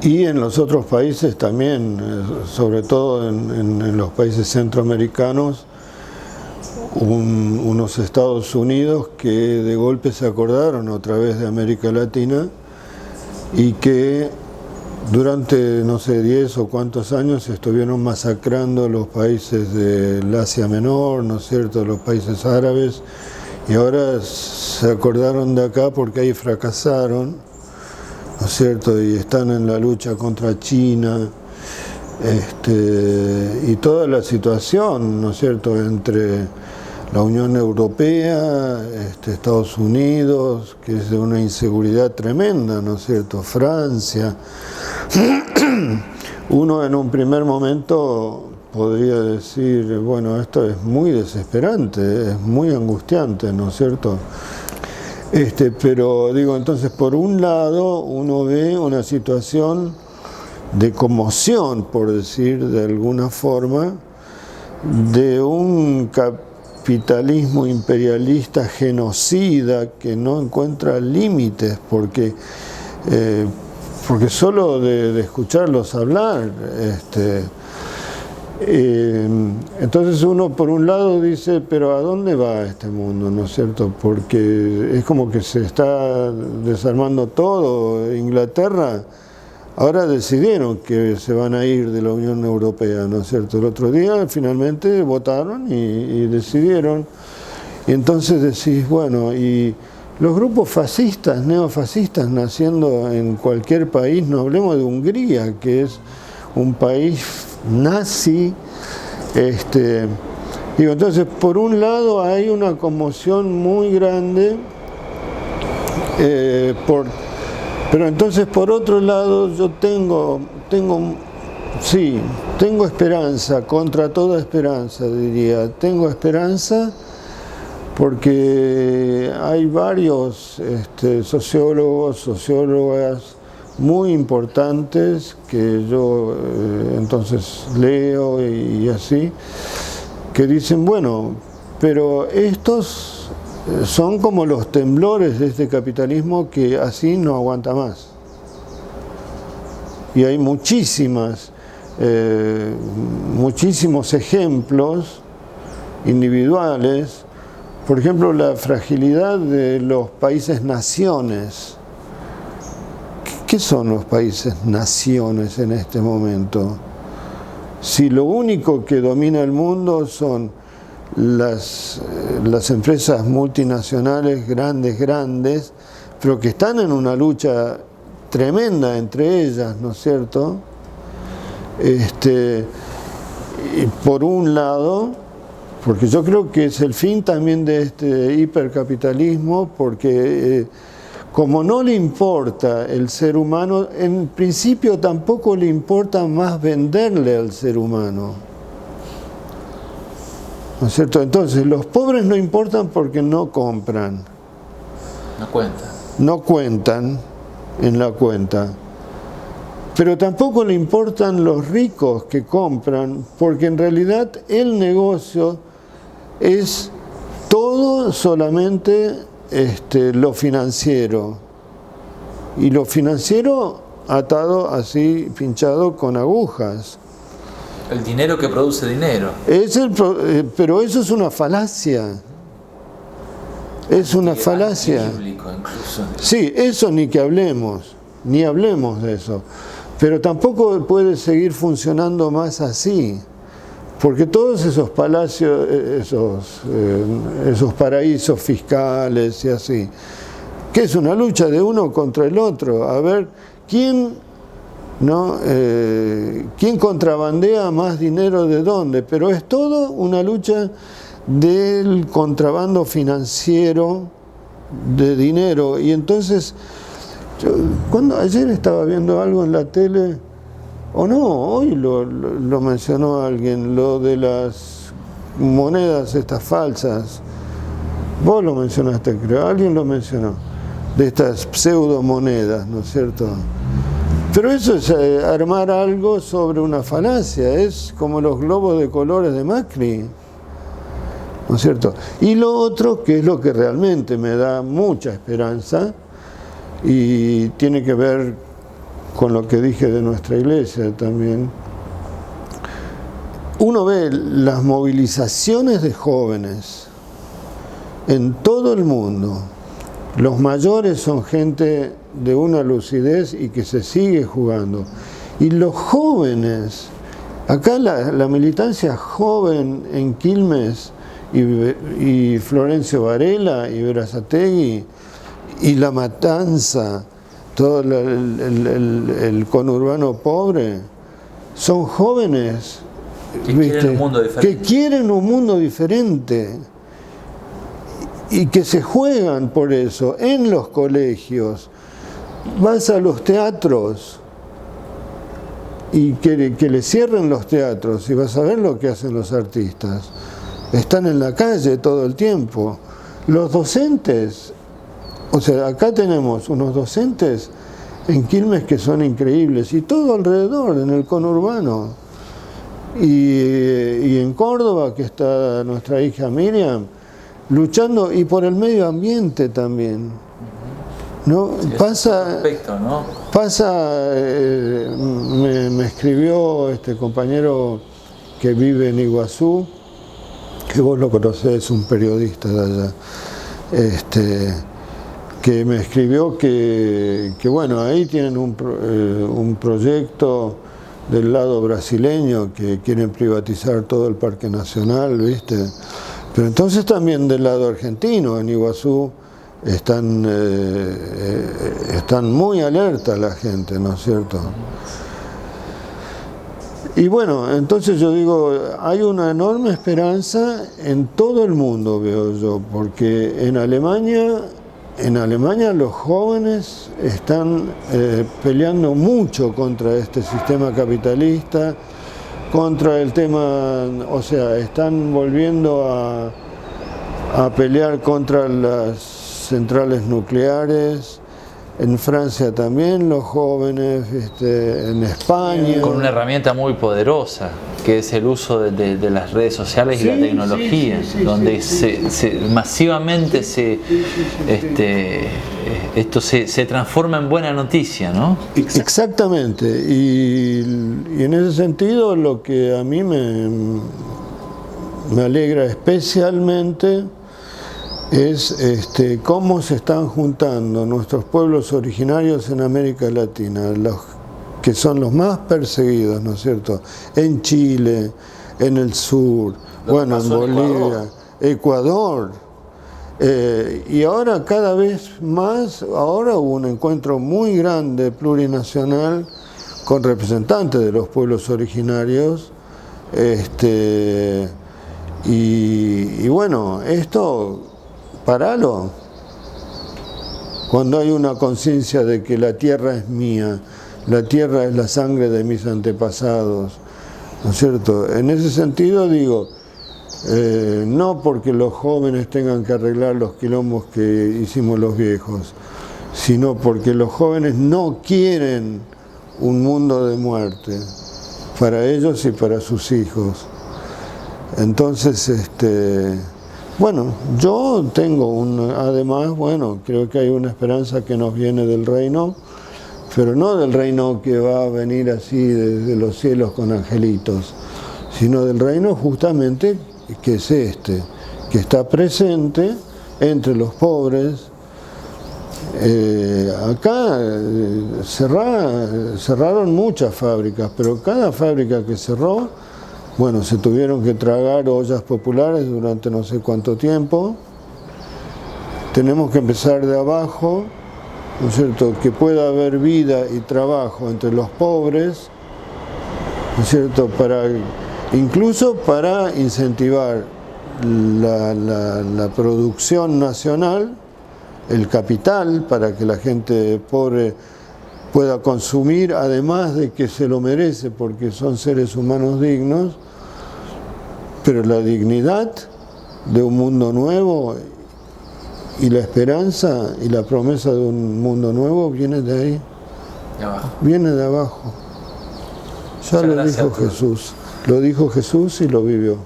Y en los otros países también, sobre todo en los países centroamericanos, unos Estados Unidos que de golpe se acordaron otra vez de América Latina y que durante, no sé, 10 o cuántos años estuvieron masacrando los países del Asia Menor, ¿no es cierto?, los países árabes, y ahora se acordaron de acá porque ahí fracasaron, ¿no es cierto?, y están en la lucha contra China, y toda la situación, ¿no es cierto?, entre la Unión Europea, Estados Unidos, que es de una inseguridad tremenda, ¿no es cierto?, Francia. Uno en un primer momento podría decir, bueno, esto es muy desesperante, es muy angustiante, ¿no es cierto? Pero digo, entonces por un lado uno ve una situación de conmoción, por decir de alguna forma, de un capitalismo imperialista genocida que no encuentra límites, porque solo de escucharlos hablar, entonces uno por un lado dice, pero ¿a dónde va este mundo?, ¿no es cierto? Porque es como que se está desarmando todo. Inglaterra, ahora decidieron que se van a ir de la Unión Europea, ¿no es cierto? El otro día finalmente votaron y decidieron. Y entonces decís, bueno, y los grupos fascistas, neofascistas naciendo en cualquier país, no hablemos de Hungría, que es un país nazi. Entonces, por un lado hay una conmoción muy grande, pero entonces por otro lado yo tengo esperanza, contra toda esperanza diría, tengo esperanza porque hay varios sociólogas muy importantes que yo entonces leo y así, que dicen, bueno, pero estos son como los temblores de este capitalismo que así no aguanta más. Y hay muchísimos ejemplos individuales. Por ejemplo, la fragilidad de los países naciones. ¿Qué son los países naciones en este momento? Si lo único que domina el mundo son las empresas multinacionales grandes, pero que están en una lucha tremenda entre ellas, ¿no es cierto? Y por un lado, porque yo creo que es el fin también de este hipercapitalismo, porque como no le importa el ser humano, en principio tampoco le importa más venderle al ser humano, ¿no es cierto? Entonces, los pobres no importan porque no compran. No cuenta. no cuentan en la cuenta. Pero tampoco le importan los ricos que compran, porque en realidad el negocio es todo solamente lo financiero. Y lo financiero atado así, pinchado con agujas. El dinero que produce dinero. Pero eso es una falacia. Es una falacia. Bíblico, incluso. Sí, eso ni que hablemos, ni hablemos de eso. Pero tampoco puede seguir funcionando más así, porque todos esos palacios, esos paraísos fiscales y así, que es una lucha de uno contra el otro, a ver quién contrabandea más dinero de dónde, pero es todo una lucha del contrabando financiero de dinero. Y entonces ayer estaba viendo algo en la tele, o no, hoy lo mencionó alguien, lo de las monedas estas falsas. Vos lo mencionaste, creo, alguien lo mencionó, de estas pseudomonedas, ¿no es cierto? Pero eso es armar algo sobre una falacia, es como los globos de colores de Macri, ¿no es cierto? Y lo otro, que es lo que realmente me da mucha esperanza, y tiene que ver con lo que dije de nuestra iglesia también. Uno ve las movilizaciones de jóvenes en todo el mundo. Los mayores son gente de una lucidez y que se sigue jugando. Y los jóvenes, acá la militancia joven en Quilmes y Florencio Varela y Berazategui y La Matanza, todo el conurbano pobre, son jóvenes que quieren un mundo diferente y que se juegan por eso en los colegios. Vas a los teatros y que le cierren los teatros y vas a ver lo que hacen los artistas. Están en la calle todo el tiempo. Los docentes, o sea, acá tenemos unos docentes en Quilmes que son increíbles, y todo alrededor, en el conurbano. Y en Córdoba, que está nuestra hija Miriam, luchando, y por el medio ambiente también. ¿No? Sí, me escribió este compañero que vive en Iguazú, que vos lo conocés, un periodista de allá, que me escribió que bueno, ahí tienen un proyecto del lado brasileño, que quieren privatizar todo el Parque Nacional, ¿viste? Pero entonces también del lado argentino, en Iguazú, están muy alerta la gente, ¿no es cierto? Y bueno, entonces yo digo, hay una enorme esperanza en todo el mundo, veo yo, porque en Alemania los jóvenes están peleando mucho contra este sistema capitalista, contra el tema, o sea, están volviendo a pelear contra las centrales nucleares. En Francia también los jóvenes, en España. Con una herramienta muy poderosa, que es el uso de las redes sociales y la tecnología, donde masivamente esto se transforma en buena noticia, ¿no? Exactamente, y en ese sentido lo que a mí me alegra especialmente es cómo se están juntando nuestros pueblos originarios en América Latina, los que son los más perseguidos, ¿no es cierto? En Chile, en el sur, bueno, en Bolivia, Ecuador. Y ahora cada vez más, ahora hubo un encuentro muy grande, plurinacional, con representantes de los pueblos originarios. Y bueno, esto, paralo. Cuando hay una conciencia de que la tierra es mía, la tierra es la sangre de mis antepasados, ¿no es cierto? En ese sentido digo, no porque los jóvenes tengan que arreglar los quilombos que hicimos los viejos, sino porque los jóvenes no quieren un mundo de muerte para ellos y para sus hijos. Entonces, bueno, yo tengo además, bueno, creo que hay una esperanza que nos viene del reino, pero no del reino que va a venir así desde los cielos con angelitos, sino del reino justamente que es que está presente entre los pobres. Acá cerraron muchas fábricas, pero cada fábrica que cerró, bueno, se tuvieron que tragar ollas populares durante no sé cuánto tiempo. Tenemos que empezar de abajo, ¿no es cierto?, que pueda haber vida y trabajo entre los pobres, ¿no es cierto?, incluso para incentivar la producción nacional, el capital, para que la gente pobre pueda consumir, además de que se lo merece porque son seres humanos dignos, pero la dignidad de un mundo nuevo y la esperanza y la promesa de un mundo nuevo viene de ahí, de abajo. Viene de abajo. Ya lo dijo Jesús, lo dijo Jesús y lo vivió.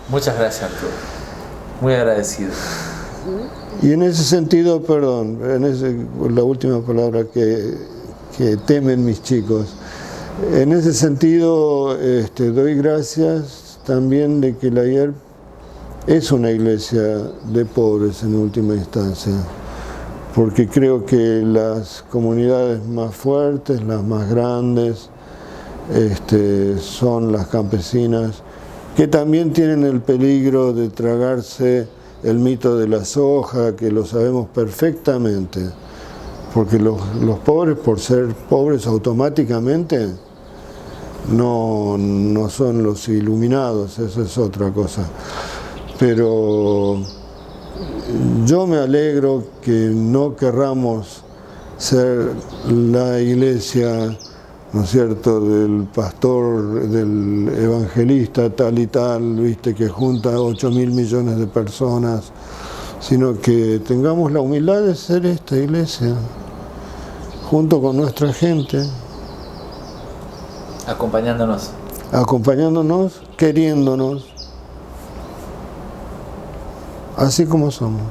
Muchas gracias, Arturo. Muy agradecido. Y en ese sentido, perdón, la última palabra que temen mis chicos, en ese sentido doy gracias también de que la IERP es una iglesia de pobres en última instancia, porque creo que las comunidades más fuertes, las más grandes, son las campesinas, que también tienen el peligro de tragarse el mito de la soja, que lo sabemos perfectamente, porque los pobres, por ser pobres automáticamente, no son los iluminados, eso es otra cosa. Pero yo me alegro que no querramos ser la iglesia, ¿no es cierto?, del pastor, del evangelista tal y tal, viste, que junta 8.000 millones de personas, sino que tengamos la humildad de ser esta iglesia, junto con nuestra gente. Acompañándonos. Acompañándonos, queriéndonos, así como somos.